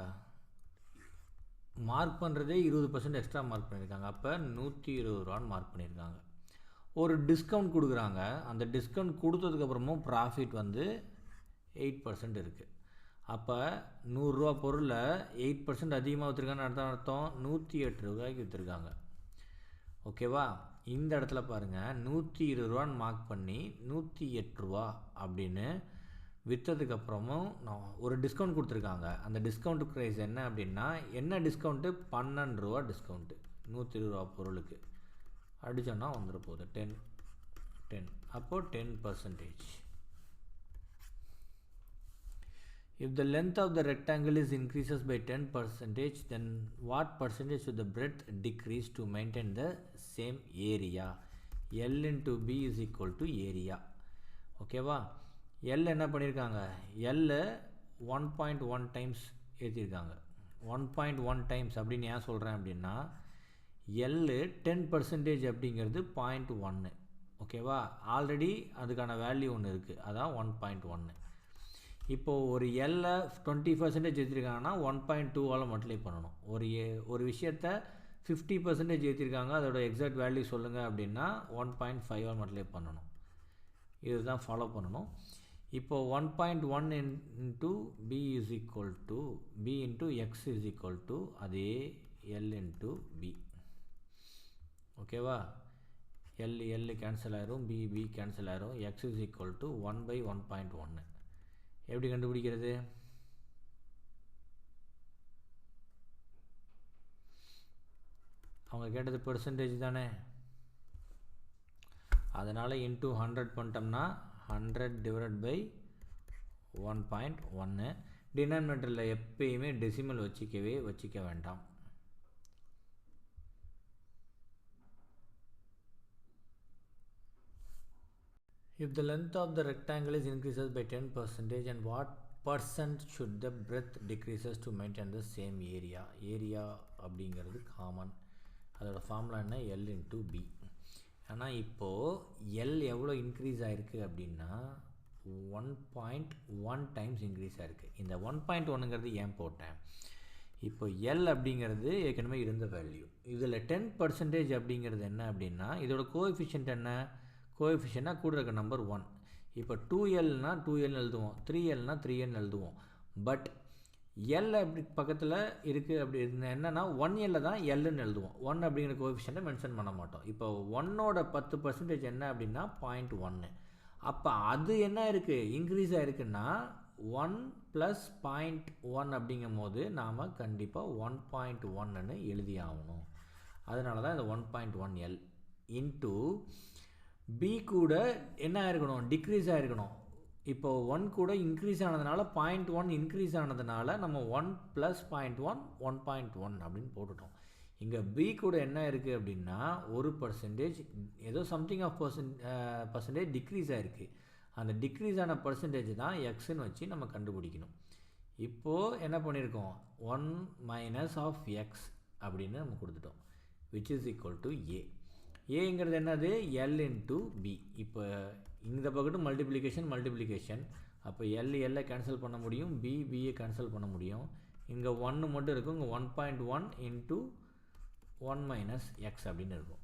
மார்க் பண்ணுறதே 20% எக்ஸ்ட்ரா மார்க் பண்ணியிருக்காங்க. அப்போ 120 ரூபான்னு மார்க் பண்ணியிருக்காங்க. ஒரு டிஸ்கவுண்ட் கொடுக்குறாங்க. அந்த டிஸ்கவுண்ட் கொடுத்ததுக்கப்புறமும் ப்ராஃபிட் வந்து 8% இருக்குது. அப்போ 100 ரூபா பொருளில் 8% அதிகமாக விற்றுருக்கான்னு அர்த்தம் 108 ரூபாய்க்கு விற்றுருக்காங்க. ஓகேவா? இந்த இடத்துல பாருங்கள், 120 ரூபான்னு மார்க் பண்ணி 108 ரூபா அப்படின்னு விற்றதுக்கப்புறமும் ஒரு டிஸ்கவுண்ட் கொடுத்துருக்காங்க. அந்த டிஸ்கவுண்ட் ப்ரைஸ் என்ன அப்படின்னா, என்ன டிஸ்கவுண்ட்டு? 12 ரூபா டிஸ்கவுண்ட்டு 120 ரூபா பொருளுக்கு அடித்தோன்னா வந்துட போகுது 10. அப்போது 10%. If the length of the rectangle is increases by 10%, then what percentage should the breadth decrease to maintain the same area? L into B is equal to area. ஓகேவா? L என்ன பண்ணியிருக்காங்க? L 1.1 times ஏற்றிருக்காங்க. 1.1 டைம்ஸ் அப்படின்னு ஏன் சொல்கிறேன் அப்படின்னா, L 10% அப்படிங்கிறது 0.1. ஓகேவா? ஆல்ரெடி அதுக்கான வேல்யூ ஒன்று இருக்குது, அதான் 1.1. இப்போது ஒரு எல்லை 20% ஏற்றிருக்காங்கன்னா 1.2ஆல் மல்டிப்ளை பண்ணணும். ஒரு விஷயத்தை 50% ஏற்றிருக்காங்க, அதோட எக்ஸாக்ட் வேல்யூ சொல்லுங்கள் அப்படின்னா 1.5ஆல் மல்டிப்ளை பண்ணணும். இதுதான் ஃபாலோ பண்ணணும். இப்போது 1.1 into P is equal to P into X is equal to அதே எல் இன்ட்டு பி. ஓகேவா? எல் கேன்சல் ஆயிரும், பி கேன்சல் ஆயிரும். X is equal to 1/1.1. எப்படி கண்டுபிடிக்கிறது? அவங்க கேட்டது பெர்சன்டேஜ் தானே, அதனால் இன்ட்டு 100 பண்ணிட்டோம்னா 100 டிவைட் பை 1.1. டினாமினேட்டரில் எப்பயுமே டெசிமல் வச்சிக்க வேண்டாம். If the length of the rectangle is increases by 10% and what percent should the breadth decreases to maintain the same area? Area அப்படிங்கிறது காமன், அதோட ஃபார்முலா என்ன? L into B. ஆனால் இப்போது L எவ்வளோ இன்க்ரீஸ் ஆகிருக்கு அப்படின்னா 1.1 டைம்ஸ் இன்க்ரீஸ் ஆகிருக்கு. இந்த 1.1ங்கிறது ஏன் போட்டேன்? இப்போ L அப்படிங்கிறது ஏற்கனவே இருந்த வேல்யூ. இதில் 10% அப்படிங்கிறது என்ன அப்படின்னா இதோட கோஎஃபிஷியன்ட் என்ன? கோஎஃபிஷியன்ட்னா கூட இருக்க நம்பர் 1. இப்போ 2Lனா 2L எழுதுவோம், 3Lனா 3N எழுதுவோம். பட் L அப்படி பக்கத்தில் இருக்குது அப்படி என்னென்னா 1L தான் Lன்னு எழுதுவோம். 1 அப்படிங்கிற கோஎஃபிஷியன்ட்டை மென்ஷன் பண்ண மாட்டோம். இப்போ 1ஓட 10% என்ன அப்படின்னா 0.1. அப்போ அது என்ன இருக்குது? இன்க்ரீஸ் ஆகிருக்குன்னா 1 + 0.1 அப்படிங்கும் போது நாம் கண்டிப்பாக 1.1ன்னு எழுதி ஆகணும். அதனால தான் இந்த 1.1L இன்ட்டு B கூட என்ன ஆகிருக்கணும்? டிக்ரீஸ் ஆகிருக்கணும். இப்போ 1 கூட இன்க்ரீஸ் ஆனதுனால 0.1 இன்க்ரீஸ் ஆனதுனால நம்ம 1 + 0.1 1.1 அப்படின்னு போட்டுட்டோம். இங்கே B கூட என்ன இருக்குது அப்படின்னா 1% ஏதோ சம்திங் ஆஃப் பர்சன்டேஜ் டிக்ரீஸ் ஆகிருக்கு. அந்த டிக்ரீஸ் ஆன பர்சன்டேஜ் தான் எக்ஸ்ன்னு வச்சு நம்ம கண்டுபிடிக்கணும். இப்போது என்ன பண்ணியிருக்கோம்? 1 - of x அப்படின்னு நம்ம கொடுத்துட்டோம், which is equal to A. ஏங்கிறது என்னது? L into B. இப்போ இந்த பக்கத்து மல்டிப்ளிகேஷன். அப்போ L கேன்சல் பண்ண முடியும், Bயை கேன்சல் பண்ண முடியும். இங்கே 1 மட்டும் இருக்கும். இங்கே 1.1 into 1 - x அப்படின்னு இருக்கும்.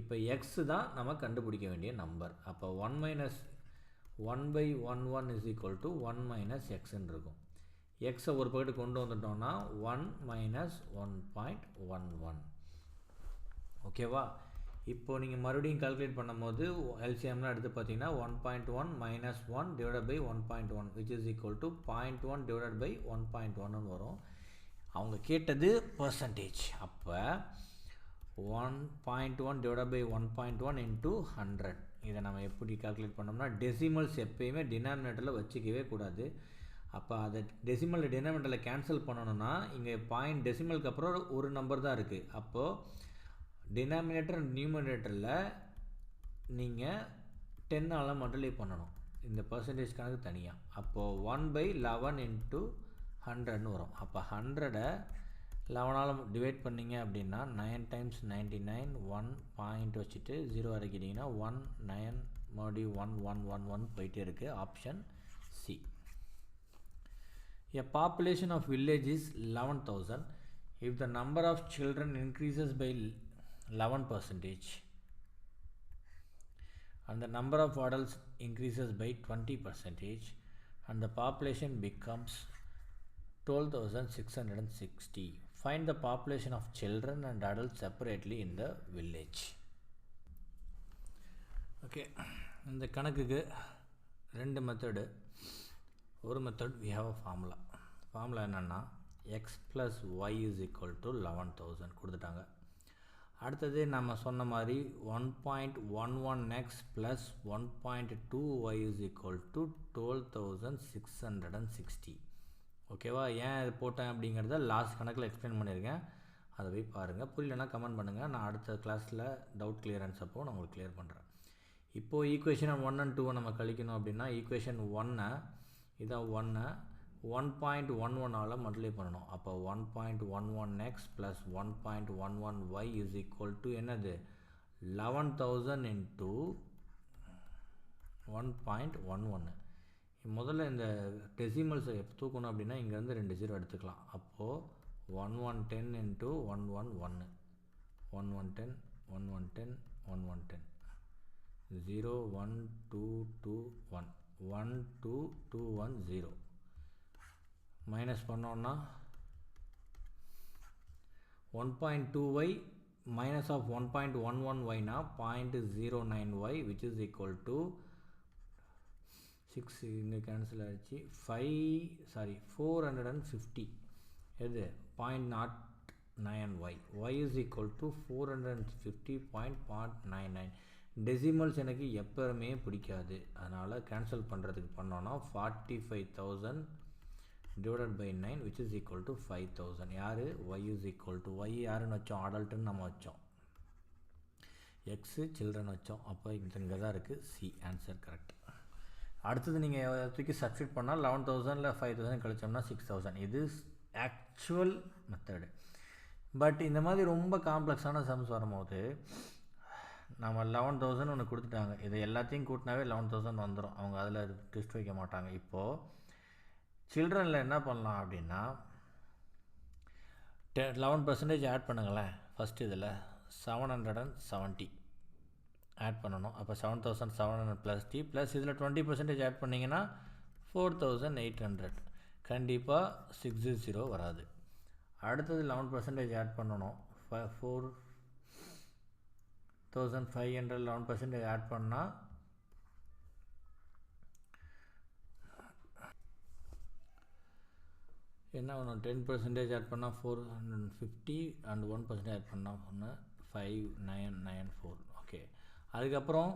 இப்போ x தான் நம்ம கண்டுபிடிக்க வேண்டிய நம்பர். அப்போ 1/11 is equal to 1 - xன்னு இருக்கும். எக்ஸை ஒரு பக்கத்து கொண்டு வந்துட்டோம்னா 1 - 1.11. ஓகேவா? இப்போது நீங்கள் மறுபடியும் கால்குலேட் பண்ணும்போது எல்சிஎம்லாம் எடுத்து பார்த்தீங்கன்னா 1.1 - 1 / 1.1 which is equal to 0.1 / 1.1ன்னு வரும். அவங்க கேட்டது பர்சன்டேஜ். அப்போ 1.1 / 1.1 into 100. இதை நம்ம எப்படி கால்குலேட் பண்ணோம்னா டெசிமல்ஸ் எப்போயுமே டினாமினேட்டரில் வச்சுக்கவே கூடாது. அப்போ அதை டெசிமல் டினாமினேட்டரில் கேன்சல் பண்ணணும்னா இங்கே டெசிமலுக்கு அப்புறம் ஒரு நம்பர் தான் இருக்குது. அப்போது டினாமினேட்டர் அண்ட் நியூமரேட்டரில் நீங்கள் 10ஆல் மல்டிப்ளை பண்ணணும், இந்த பர்சன்டேஜ் கணக்கு தனியாக. அப்போது 1/11 into 100ன்னு வரும். அப்போ 100 11ஆல் டிவைட் பண்ணிங்க அப்படின்னா 9 × 99 1 பாயிண்ட் வச்சுட்டு 0 இறக்கிட்டிங்கன்னா 1 9 மறுபடியும் 1 1 1 1 போயிட்டே இருக்குது. Option C. A population of village is 11,000. If the number of children increases by 11% and the number of adults increases by 20% and the population becomes 12,660. Find the population of children and adults separately in the village. Okay, இந்த கணக்குக்கு ரெண்டு மெத்தடு. ஒரு method we have a formula என்னன்னா x + y is equal to 11,000 கொடுத்துட்டாங்க. அடுத்தது நம்ம சொன்ன மாதிரி 1.11x + 1.2y is equal to 12,660. ஓகேவா? ஏன் இது போட்டேன் அப்படிங்கிறத லாஸ்ட் கணக்கில் எக்ஸ்பிளைன் பண்ணியிருக்கேன், அதை போய் பாருங்கள். புரியலன்னா கமெண்ட் பண்ணுங்கள், நான் அடுத்த கிளாஸில் டவுட் கிளியரன்ஸ் அப்போ நான் உங்களுக்கு கிளியர் பண்ணுறேன். இப்போது ஈக்குவேஷன் 1 and 2 நம்ம கழிக்கணும் அப்படின்னா ஈக்குவேஷன் 1 இதான் 1.11ஆல் மல்டிப்ளை பண்ணணும். அப்போ 1.11x + 1.11y is equal to என்னது? 11,000 into 1.11. முதல்ல இந்த டெசிமல்ஸை தூக்கணும் அப்படின்னா இங்கேருந்து 2 0 எடுத்துக்கலாம். அப்போது 1110 into 111 1110 1110 1110 0 1 2 2 1 1 2 2 1 0 மைனஸ் பண்ணோன்னா 1.2y minus of 1.11y na 0.09y which is equal to 6 இங்கே கேன்சல் ஆகிடுச்சு 450 எது 0.09y y is equal to 450.99. Decimals எனக்கு எப்பவுமே பிடிக்காது, அதனால் கேன்சல் பண்ணுறதுக்கு பண்ணோன்னா 45,000 divided by 9 which is equal to 5,000. யார் y is equal to y யாருன்னு வச்சோம்? அடல்ட்டுன்னு நம்ம வச்சோம். எக்ஸு சில்ட்ரன் வச்சோம், அப்போ இங்கே தான் இருக்குது. C answer correct. அடுத்தது நீங்கள் தூக்கி சப்ஸ்டியூட் பண்ணால் 11,000 5,000 கழிச்சோம்னா 6,000. இது ஆக்சுவல் மெத்தடு. பட் இந்த மாதிரி ரொம்ப காம்ப்ளெக்ஸான சம்ஸ் வரும்போது நம்ம 11,000 ஒன்று கொடுத்துட்டாங்க, இதை எல்லாத்தையும் கூட்டினாவே 11,000 வந்துடும். அவங்க அதில் ட்விஸ்ட் வைக்க மாட்டாங்க. இப்போது சில்ட்ரனில் என்ன பண்ணலாம் அப்படின்னா 11% ஆட் பண்ணுங்களேன். ஃபஸ்ட் இதில் 770 ஆட் பண்ணணும். அப்போ 7,700 ப்ளஸ் டி ப்ளஸ் இதில் 20% ஆட் பண்ணிங்கன்னா 4,800. கண்டிப்பாக 6 வராது. அடுத்தது 11% ஆட் பண்ணணும். 4,500 11% ஆட் பண்ணால் என்ன ஒன்று 10% ஆட் பண்ணால் 450 அண்ட் 1% ஆட் பண்ணால் 5,994. ஓகே, அதுக்கப்புறம்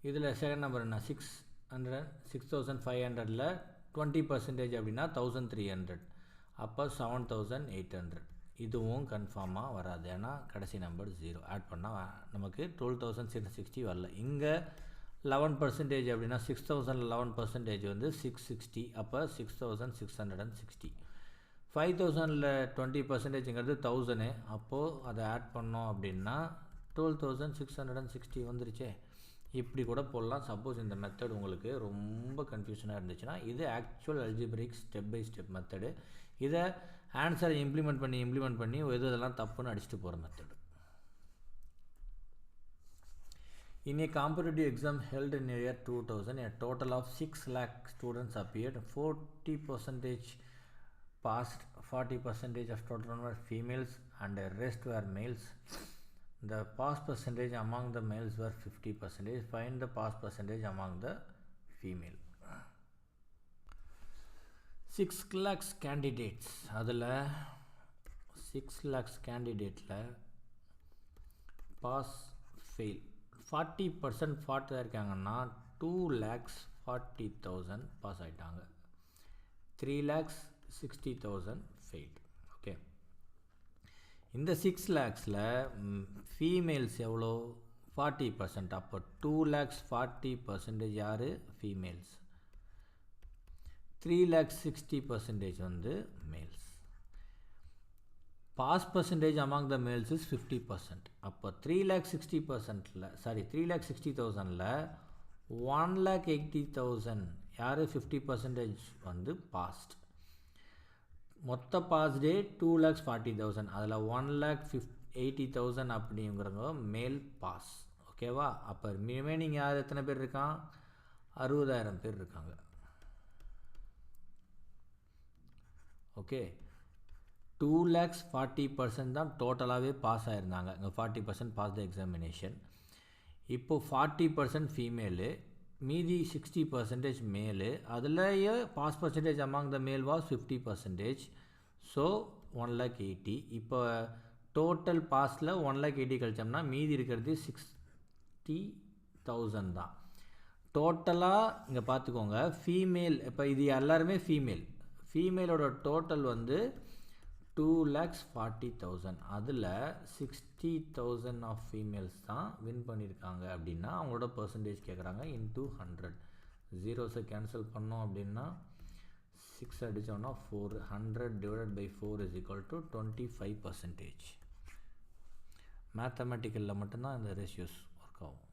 இதில் செகண்ட் நம்பர் என்ன 6,500ல் 20% அப்படின்னா 1,300. அப்போ 7,800. இதுவும் கன்ஃபார்மாக வராது, ஏன்னா கடைசி நம்பர் 0 ஆட் பண்ணால் நமக்கு 12,660 வரல. இங்கே 11% அப்படின்னா 6,000 11% வந்து 660. அப்போ 6,660. 5,000ல் 20%ங்கிறது 1,000. அப்போது அதை ஆட் பண்ணோம் அப்படின்னா 12,660 வந்துருச்சே. இப்படி கூட போடலாம். சப்போஸ் இந்த மெத்தட் உங்களுக்கு ரொம்ப கன்ஃபியூஷனாக இருந்துச்சுன்னா இது actual algebraic step by step method. இதை ஆன்சரை இம்ப்ளிமெண்ட் பண்ணி இதெல்லாம் தப்புன்னு அடிச்சுட்டு போகிற method. In a competitive exam held in the year 2000, a total of 6 lakh students appeared. 40% passed, 40% of total were females and the rest were males. The pass percentage among the males were 50%. Find the pass percentage among the female. 6 lakhs candidates. அதில் 6 lakhs candidateல pass fail 40% ஃபால்ட் இருக்காங்கன்னா 2,40,000 பாஸ் ஆகிட்டாங்க. 3,60,000 ஃபெயில்டு. ஓகே, இந்த 6 lakhsல ஃபீமேல்ஸ் எவ்வளோ 40%. அப்போ 2,40,000 யார் ஃபீமேல்ஸ், 3,60,000 வந்து males. Pass percentage among the males is 50%. அப்போ 3,60,000ல் 1,80,000 யார் 50% வந்து பாஸ்ட். மொத்த பாஸ் டே 2,40,000. அதில் 1,80,000 அப்படிங்கிறவங்க மேல் பாஸ். ஓகேவா? அப்போ ரிமைனிங் யார் எத்தனை பேர் இருக்கான் 60,000 பேர் இருக்காங்க. ஓகே, 2,40,000 தான் டோட்டலாகவே பாஸ் ஆகிருந்தாங்க. இங்கே 40% பாஸ் த எக்ஸாமினேஷன். இப்போது 40% ஃபீமேலு, மீதி 60% மேலு. அதுலேயே பாஸ் பர்சன்டேஜ் அமாங் த மேல் வாஸ் 50%. ஸோ 1,80,000. இப்போ டோட்டல் பாஸில் 1,80,000 கழிச்சோம்னா மீதி இருக்கிறது 60,000 தான். டோட்டலாக இங்கே பார்த்துக்கோங்க, ஃபீமேல் இப்போ இது எல்லாருமே ஃபீமேலோட டோட்டல் வந்து 2,40,000. அதில் 60,000 ஆஃப் ஃபீமேல்ஸ் தான் வின் பண்ணியிருக்காங்க. அப்படின்னா அவங்களோட பர்சன்டேஜ் கேட்குறாங்க இன்டூ 100. ஜீரோஸை கேன்சல் பண்ணோம் அப்படின்னா 6 அடித்தோன்னா 4. 100 divided by 4 is equal to 25%. மேத்தமெட்டிக்கலில் மட்டும்தான் இந்த ரேஷியோஸ் ஒர்க் ஆகும்.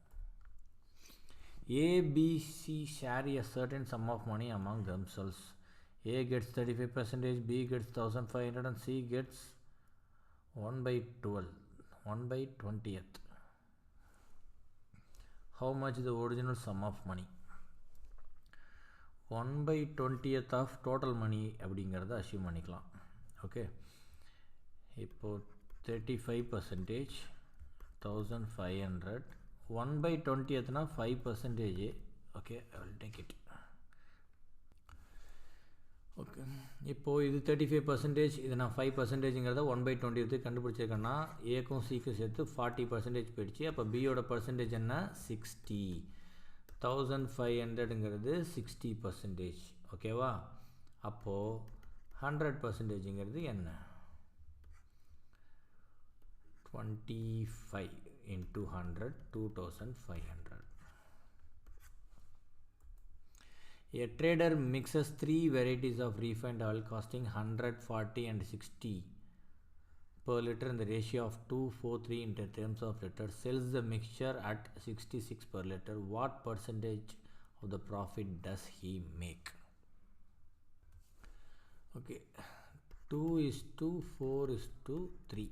ABC share a certain sum of money among themselves. A gets 35%, B gets 1,500 and C gets 1/12, 1/20th. How much is the original sum of money? 1/20th of total money அப்படிங்கிறத அஷ்யூம் பண்ணிக்கலாம். ஓகே, இப்போது 35% 1,500 1/20த்னா 5%. Okay, I will take it. Okay, இப்போது இது 35%, இது நான் 5%ங்கிறத 1/20 கண்டுபிடிச்சிருக்கேன்னா ஏக்கும் சிக்கும் சேர்த்து 40% போயிடுச்சு. அப்போ பியோட பர்சன்டேஜ் என்ன 60. 1,500ங்கிறது 60%. ஓகேவா? அப்போது 100%ங்கிறது என்ன 25. into 100, 2500. A trader mixes 3 varieties of refined oil costing 100, 40 and 60 per liter in the ratio of 2:4:3 in terms of liters, sells the mixture at 66 per liter. What percentage of the profit does he make? Okay, 2:4:3.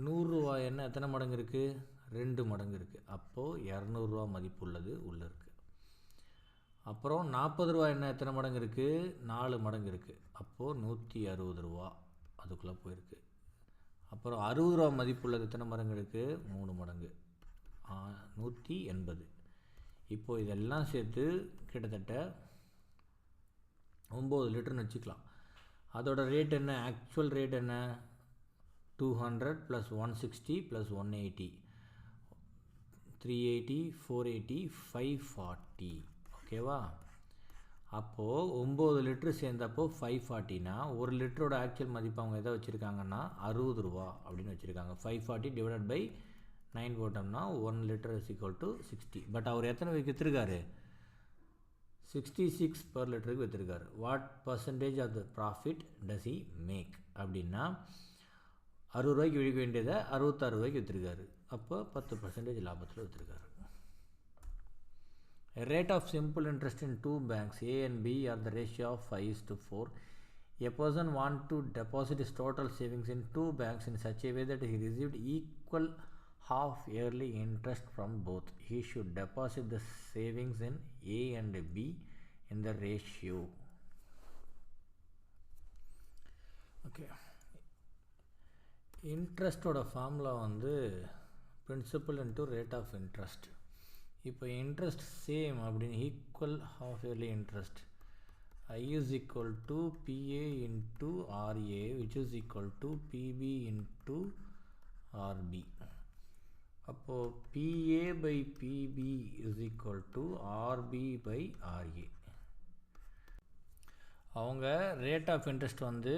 100 ரூபாய் என்ன எத்தனை மடங்கு இருக்குது? 2 மடங்கு இருக்குது. அப்போது 200 ரூபா மதிப்புள்ளது உள்ளே இருக்குது. அப்புறம் 40 ரூபா என்ன எத்தனை மடங்கு இருக்குது? 4 மடங்கு இருக்குது. அப்போது 160 ரூபா அதுக்குள்ளே போயிருக்கு. அப்புறம் 60 ரூபா மதிப்புள்ளது எத்தனை மடங்கு இருக்குது? 3 மடங்கு, 180. இப்போது இதெல்லாம் சேர்த்து கிட்டத்தட்ட 9 லிட்டர்னு வச்சுக்கலாம். அதோட ரேட் என்ன? ஆக்சுவல் ரேட் என்ன? 200 + 160 + 180, 380, 480, 540. ஓகேவா? அப்போது 9 லிட்ரு சேர்ந்தப்போ 540னா 1 லிட்டரோட ஆக்சுவல் மதிப்பு அவங்க எதை வச்சுருக்காங்கன்னா 60 ரூபா அப்படின்னு வச்சுருக்காங்க. 540 டிவைடட் பை 9 போட்டோம்னா 1 litre is equal to 60. But அவர் எத்தனை விற்றுருக்காரு? 66 per லிட்டருக்கு விற்றுருக்காரு. What percentage of the profit does he make அப்படின்னா 60 ரூபாய்க்கு விற்க வேண்டியதை 66 ரூபாய்க்கு விற்றுருக்காரு. அப்போ 10% லாபத்தில் விற்றுருக்காரு. A rate of simple interest in two banks A and B are the ratio of 5:4. A person wants to deposit his total savings in two banks in such a way that he received equal half yearly interest from both. He should deposit the savings in A and B in the ratio. Okay. இன்ட்ரெஸ்ட்டோட ஃபார்முலா வந்து principal into rate of interest. இப்போ இன்ட்ரெஸ்ட் சேம் அப்படின்னு equal half yearly interest I is equal to PA into RA which is equal to PB into RB. அப்போது PA by PB is equal to RB by RA. அவங்க ரேட் ஆஃப் இன்ட்ரெஸ்ட் வந்து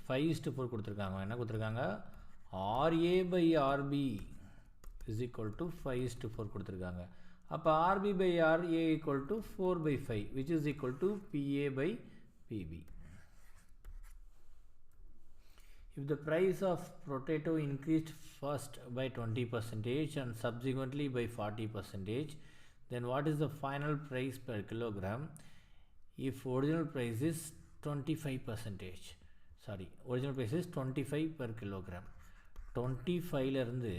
5:4 கொடுத்துருக்காங்க. என்ன கொடுத்துருக்காங்க? RA by RB is equal to 5:4 கொடுத்துருக்காங்க. அப்போ RB by RA equal to 4/5 which is equal to PA by PB. If the price of potato increased first by 20% and subsequently by 40%, then what is the final price per kilogram if original price is 25%? Original price is 25 per kilogram. 25லேருந்து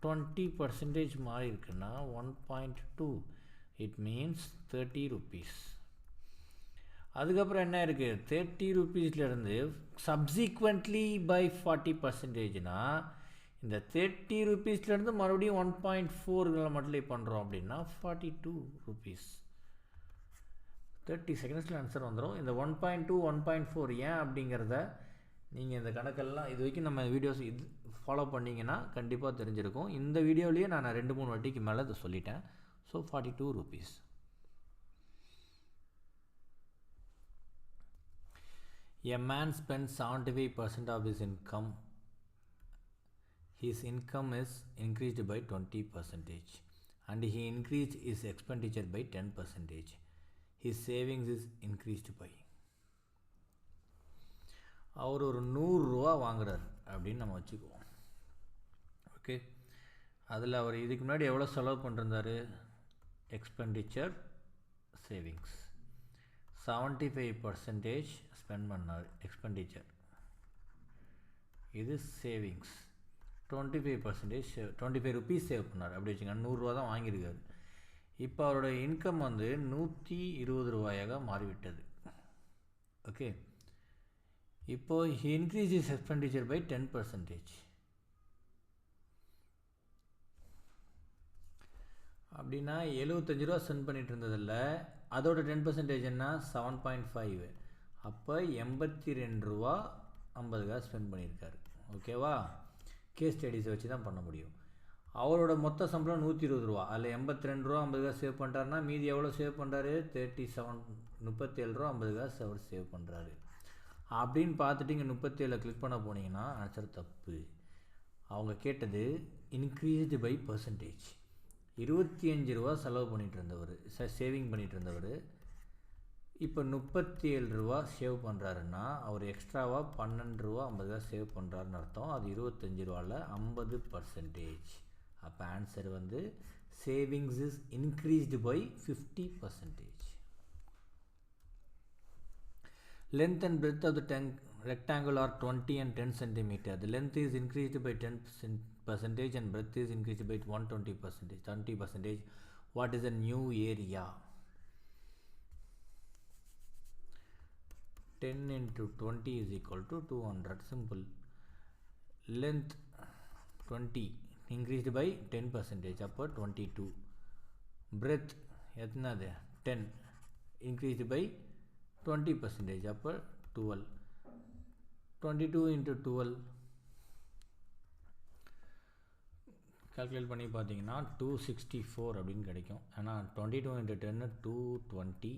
20% மாறி இருக்குன்னா 1.2, இட் மீன்ஸ் 30 rupees. அதுக்கப்புறம் என்ன இருக்குது? 30 rupeesலேருந்து சப்சிக்வெண்ட்லி பை 40%னா இந்த 30 rupeesலேருந்து மறுபடியும் 1.4 மல்டிப்ளை பண்ணுறோம் அப்படின்னா 42 rupees. 30 செகண்ட்ஸில் ஆன்சர் வந்துடும். இந்த 1.2 1.4 ஏன் அப்படிங்கிறத நீங்கள் இந்த கணக்கெல்லாம் இது வரைக்கும் நம்ம வீடியோஸ் இது ஃபாலோ பண்ணிங்கன்னா கண்டிப்பாக தெரிஞ்சிருக்கும். இந்த வீடியோலேயே நான் 2-3 வாட்டிக்கு மேலே இதை சொல்லிட்டேன். So 42 rupees. A man spends 75% of his income. His income is increased by 20% and he increased his expenditure by 10%. His savings is increased by. அவர் ஒரு 100 ரூபா வாங்குறாரு அப்படின்னு நம்ம வச்சுக்குவோம். ஓகே, அதில் அவர் இதுக்கு முன்னாடி எவ்வளோ செலவு பண்ணிருந்தார்? எக்ஸ்பெண்டிச்சர், சேவிங்ஸ் 75% ஸ்பெண்ட் பண்ணார். எக்ஸ்பெண்டிச்சர் இது சேவிங்ஸ் 25%, 25 rupees சேவ் பண்ணார் அப்படி வச்சுங்க. 100 ரூபா தான் வாங்கியிருக்காரு. இப்போ அவரோட இன்கம் வந்து 120 ரூபாயாக மாறிவிட்டது. ஓகே, இப்போது he increased his expenditure by 10%. அப்படின்னா 75 ரூபா ஸ்பெண்ட் பண்ணிட்டு இருந்ததில்ல, அதோட 10% என்ன? 7.5. அப்போ 82 ரூபா 50 காசு ஸ்பெண்ட் பண்ணியிருக்காரு. ஓகேவா? கேஸ் ஸ்டடீஸை வச்சு தான் பண்ண முடியும். அவரோட மொத்த சம்பளம் 120 ரூபா, அதில் 82 ரூபா 50 காசு சேவ் பண்ணுறாருன்னா மீதி எவ்வளோ சேவ் பண்ணுறாரு? 37 ரூபா 50 காசு அவர் சேவ் பண்ணுறாரு. அப்படின்னு பார்த்துட்டு இங்கே 37 கிளிக் பண்ண போனீங்கன்னா ஆன்சர் தப்பு. அவங்க கேட்டது increased by percentage. 25 ரூபா செலவு பண்ணிட்டு இருந்தவர், சேவிங் பண்ணிட்டு இருந்தவர் இப்போ 37 ரூபா சேவ் பண்ணுறாருன்னா அவர் எக்ஸ்ட்ராவாக 12 ரூபா 50 ரூபா சேவ் பண்ணுறாருன்னு அர்த்தம். அது 25 ரூபாவில் 50%. அப்போ ஆன்சர் வந்து savings is increased by 50%. Length and breadth of the rectangle are 20 and 10 cm. The length is increased by 10% and breadth is increased by 120%, 20%. What is the new area? 10 into 20 is equal to 200. Simple. Length 20 increased by 10%, அப்போ 22. Breadth எத்தனாது 10 increased by 20%, அப்போ 12. 22 into 12 calculate பண்ணி பார்த்தீங்கன்னா 264 அப்படின்னு கிடைக்கும். ஆனால் 22 into 10 220,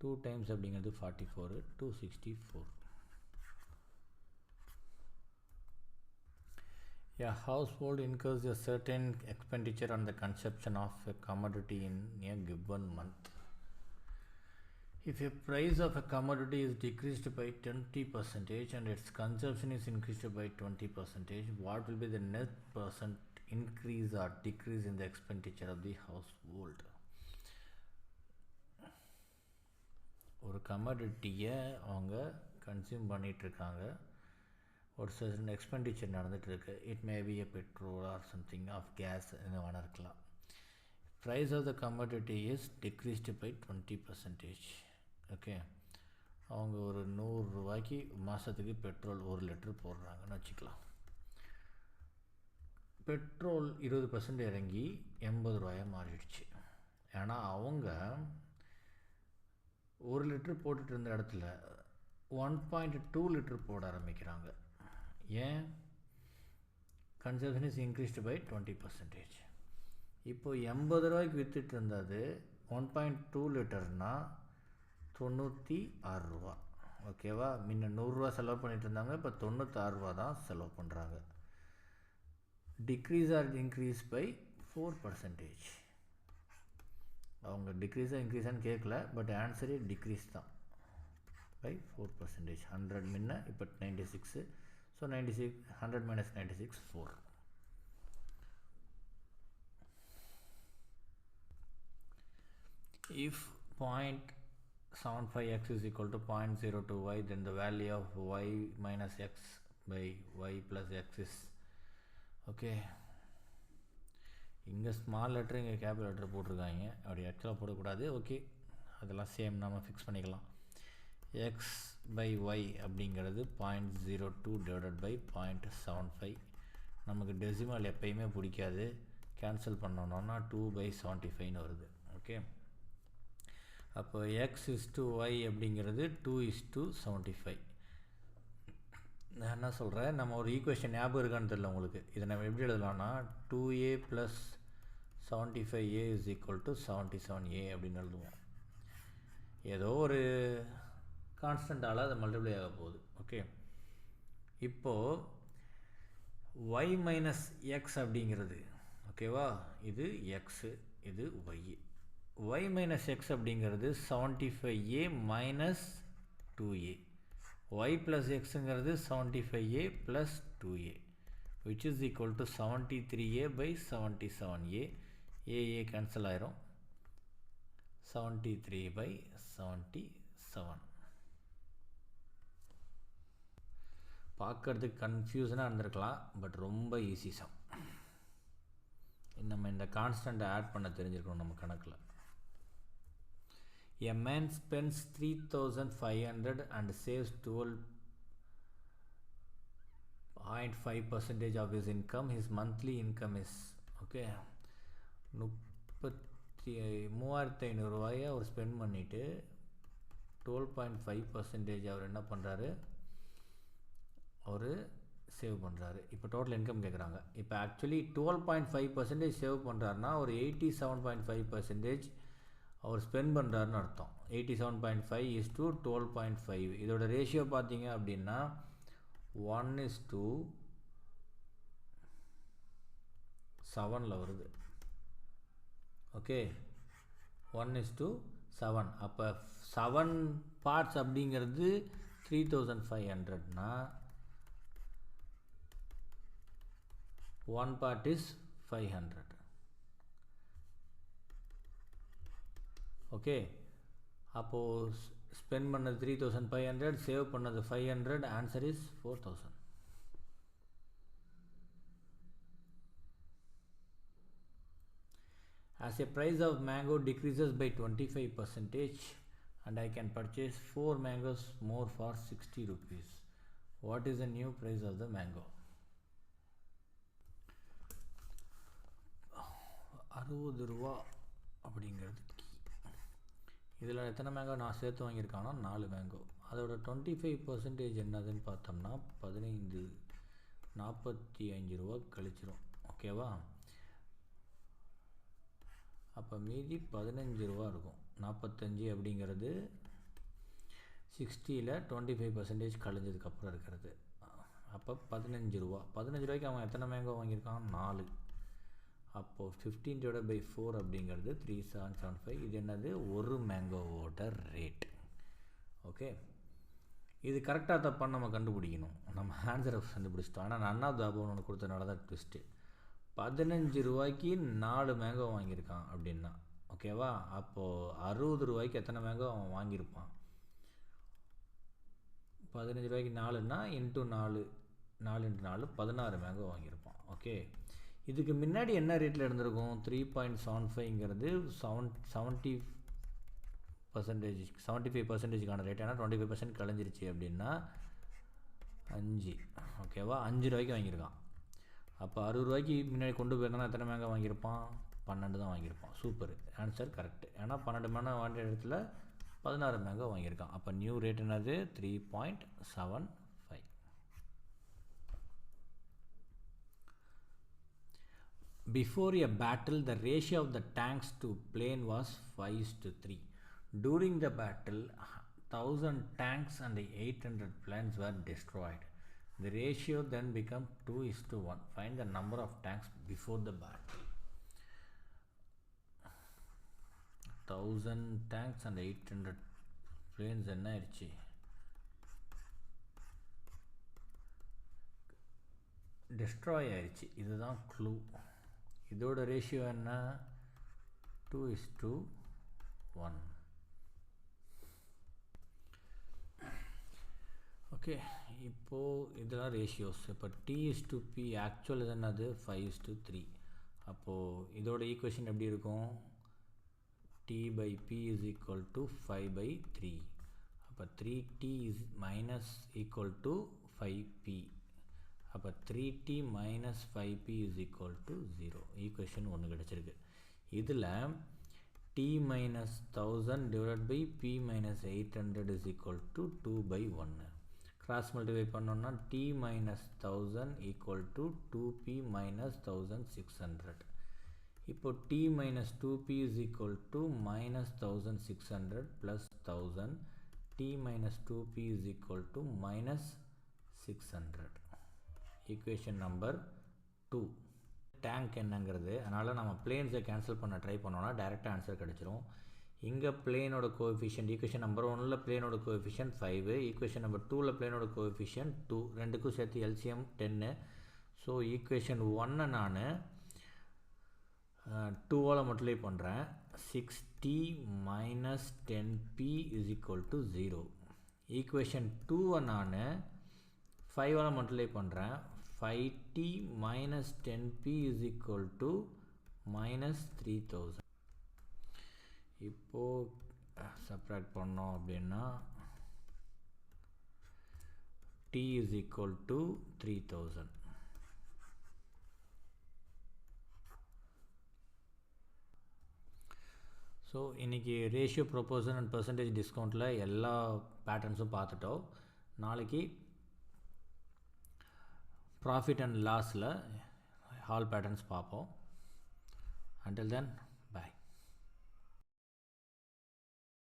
2 times அப்படிங்கிறது 44, 264. A household incurs a certain expenditure on the consumption of a commodity in a given month. If a price of a commodity is decreased by 20% and its consumption is increased by 20%, what will be the net percent increase or decrease in the expenditure of the household? ஒரு கமாடிட்டியை அவங்க கன்சியூம் பண்ணிகிட்ருக்காங்க, ஒரு சர்டன் எக்ஸ்பெண்டிச்சர் நடந்துகிட்ருக்கு. It may be a petrol or something of gas என்ன வேணா இருக்கலாம். Price of the commodity is decreased by 20%. Okay, அவங்க ஒரு 100 ரூபாய்க்கு மாதத்துக்கு பெட்ரோல் 1 லிட்டர் போடுறாங்கன்னு வச்சுக்கலாம். பெட்ரோல் 20% இறங்கி 80 ரூபாயாக மாறிடுச்சு. ஏன்னா அவங்க 1 லிட்டர் போட்டுட்டு இருந்த இடத்துல 1.2 லிட்டர் போட ஆரம்பிக்கிறாங்க. ஏன்? Consumption is increased by 20%. இப்போ 80 ரூபாய்க்கு விற்றுட்டு இருந்தது 1.2 லிட்டர்னால் 96 ரூபா. ஓகேவா? முன்ன 100 ரூபா செலவு பண்ணிட்டு இருந்தாங்க, இப்போ 96 ரூபா தான் செலவு பண்ணுறாங்க. Decrease or increase by 4%. அவங்க டிக்ரீஸாக இன்க்ரீஸான்னு கேட்கல, பட் ஆன்சரே டிக்ரீஸ் தான் பை 4%. 100 முன்ன இப்போ 96. So 96, 100 minus 96, 4. If 0.75x is equal to 0.02y, then the value of y minus x by y plus x is, okay, இங்கே ஸ்மால் லெட்டர் இங்கே கேபிட்டல் லெட்டர் போட்டிருக்காங்க, அப்படி ஆக்சுவலாக போடக்கூடாது. ஓகே, அதெல்லாம் சேம் நம்ம ஃபிக்ஸ் பண்ணிக்கலாம். எக்ஸ் பை ஒய் அப்படிங்கிறது 0.02 டிவைடட் பை 0.75. நமக்கு டெசிமல் எப்பயுமே பிடிக்காது, கேன்சல் பண்ணோன்னா 2/75 வருது. ஓகே, அப்போ x/y அப்படிங்கிறது 2/75. நான் என்ன சொல்கிறேன், நம்ம ஒரு ஈக்குவேஷன் ஞாபகம் இருக்கான்னு தெரியல உங்களுக்கு. இதை நம்ம எப்படி எழுதலாம்னா 2a + 75a is equal to 77a அப்படின்னு எழுதுவோம். ஏதோ ஒரு கான்ஸ்டண்ட்டால் அது மல்டிப்ளை ஆக போகுது. ஓகே, இப்போது y மைனஸ் எக்ஸ் அப்படிங்கிறது, ஓகேவா, இது எக்ஸு, இது ஒய். y மைனஸ் எக்ஸ் அப்படிங்கிறது 75a minus 2a. y plus எக்ஸுங்கிறது 75a plus 2a, which is equal to 73a by 77a. a cancel ஆயிரும். 73/77. பார்க்கறதுக்கு கன்ஃபியூஷனாக இருந்திருக்கலாம், பட் ரொம்ப ஈஸி சம். நம்ம இந்த கான்ஸ்டண்ட்டை ஆட் பண்ண தெரிஞ்சிருக்கணும் நம்ம கணக்கில். A man spends 3,500 and saves 12.5% of his income. His monthly income is, okay, 3,500 ரூபாயை அவர் ஸ்பெண்ட் பண்ணிவிட்டு 12.5% அவர் என்ன பண்ணுறாரு, அவர் சேவ் பண்ணுறாரு. இப்போ டோட்டல் இன்கம் கேட்குறாங்க. இப்போ ஆக்சுவலி 12.5% சேவ் பண்ணுறாருன்னா ஒரு 87.5% அவர் ஸ்பெண்ட் பண்ணுறாருன்னு அர்த்தம். 87.5 is to 12.5. இதோட ரேஷியோ பார்த்தீங்க அப்படின்னா 1:12. 7ல் வருது. ஓகே, 1:7. அப்போ 7 பார்ட்ஸ் அப்படிங்கிறது 3500னா 1 part is 500. ஓகே, அப்போது ஸ்பெண்ட் பண்ணது 3500, சேவ் பண்ணது 500, answer is 4000. As a price of mango decreases by 25% and I can purchase 4 mangoes more for 60 rupees. What is the new price of the mango? 60 ரூபா அப்படிங்கிறது கீ. இதில் எத்தனை மேங்கோ நான் சேர்த்து வாங்கியிருக்கானா 4 மேங்கோ. அதோட 25% என்னதுன்னு பார்த்தோம்னா 45 ரூபா கழிச்சிரும். ஓகேவா? அப்போ மீதி 15 ரூபா இருக்கும். 45 அப்படிங்கிறது 60ல் 25% கழிஞ்சதுக்கப்புறம் இருக்கிறது. அப்போ 15 ரூபா. 15 ரூபாய்க்கு அவன் எத்தனை மேங்கோ வாங்கியிருக்கான்? 4. அப்போது 15/4 அப்படிங்கிறது 3775. இது என்னது? ஒரு மேங்கோவோட ரேட். ஓகே, இது கரெக்டாக தப்பான்னு நம்ம கண்டுபிடிக்கணும். நம்ம ஆன்சரை கண்டுபிடிச்சிட்டோம். ஆனால் நன் ஆஃப் த அபோவ்னு ஒன்று கொடுத்தனால தான் ட்விஸ்ட்டு. 15 ரூபாய்க்கு 4 மேங்கோ வாங்கியிருக்கான் அப்படின்னா ஓகேவா? அப்போது 60 ரூபாய்க்கு எத்தனை மேங்கோ அவன் வாங்கியிருப்பான்? 15 ரூபாய்க்கு 4ன்னா இன்ட்டு 4 4 16 மேங்கோ வாங்கியிருப்பான். ஓகே, இதுக்கு முன்னாடி என்ன ரேட்டில் இருந்திருக்கும்? 3.75ங்கிறது 75%க்கான ரேட். ஏன்னா 25% கழிஞ்சிருச்சு அப்படின்னா 5. ஓகேவா? 5 ரூபாய்க்கு வாங்கியிருக்கான். அப்போ 60 ரூபாய்க்கு முன்னாடி கொண்டு போயிருந்தானா எத்தனை மேங்கோ வாங்கியிருப்பான்? 12 தான் வாங்கியிருப்பான். Super, answer correct. ஏன்னா 12 மேங்கோ வாங்கிய இடத்துல 16 மேங்கோ வாங்கியிருக்கான். அப்போ நியூ ரேட் என்னது? 3.75. Before a battle, the ratio of the tanks to plane was 5:3. During the battle, 1000 tanks and 800 planes were destroyed. The ratio then became 2:1. Find the number of tanks before the battle. 1000 tanks and 800 planes என்ன ஆயிடுச்சு? டெஸ்ட்ராய் ஆயிடுச்சு. இதுதான் க்ளூ. இதோட ரேஷியோ என்ன? 2:1. ஓகே, இப்போது இதெல்லாம் ரேஷியோஸ். இப்போ T:P ஆக்சுவல் இது என்னது? 5:3. அப்போது இதோட ஈக்குவேஷன் எப்படி இருக்கும்? T/P is equal to 5/3. அப்போ 3T is minus equal to 5P. அப்போ 3T minus 5P is equal to 0. Equation 1 கிடச்சிருக்கு. இதில் T minus 1000 divided by P minus 800 is equal to 2/1. Cross multiply பண்ணோம்னா T minus 1000 equal to 2P minus 1600. இப்போ T minus 2P is equal to minus 1600 plus 1000. T minus 2P is equal to minus 600. Equation number 2. Tank என்னங்கிறது, அதனால் நம்ம பிளேன்ஸை கேன்சல் பண்ண ட்ரை பண்ணோன்னா டைரெக்டாக ஆன்சர் கிடச்சிரும். இங்கே பிளேனோட கோஎஃபிஷியன்ட் ஈக்குவேஷன் நம்பர் 1ல் பிளேனோட கோஎஃபிஷியன்ட் 5, ஈக்குவேஷன் நம்பர் 2ல் பிளேனோட கோஎஃபிஷியன்ட் 2, ரெண்டுக்கும் சேர்த்து எல்சிஎம் 10. ஸோ ஈக்குவேஷன் 1 நான் 2ஆல் மல்டிப்ளை பண்ணுறேன். 6T minus 10P is equal to 0. Equation 2 நான் 5ஆல் மல்டிப்ளை பண்ணுறேன். 5T minus 10P is equal to minus 3000. இப்போது சப்ராக்ட் பண்ணோம் அப்படின்னா T is equal to 3000. So இன்றைக்கி ரேஷியோ ப்ரொபோசல் அண்ட் பர்சன்டேஜ் டிஸ்கவுண்ட்டில் எல்லா பேட்டர்ன்ஸும் பார்த்துட்டோம். நாளைக்கு ப்ராஃபிட் அண்ட் லாஸில் ஆல் பேட்டர்ன்ஸ் பார்ப்போம். Until then,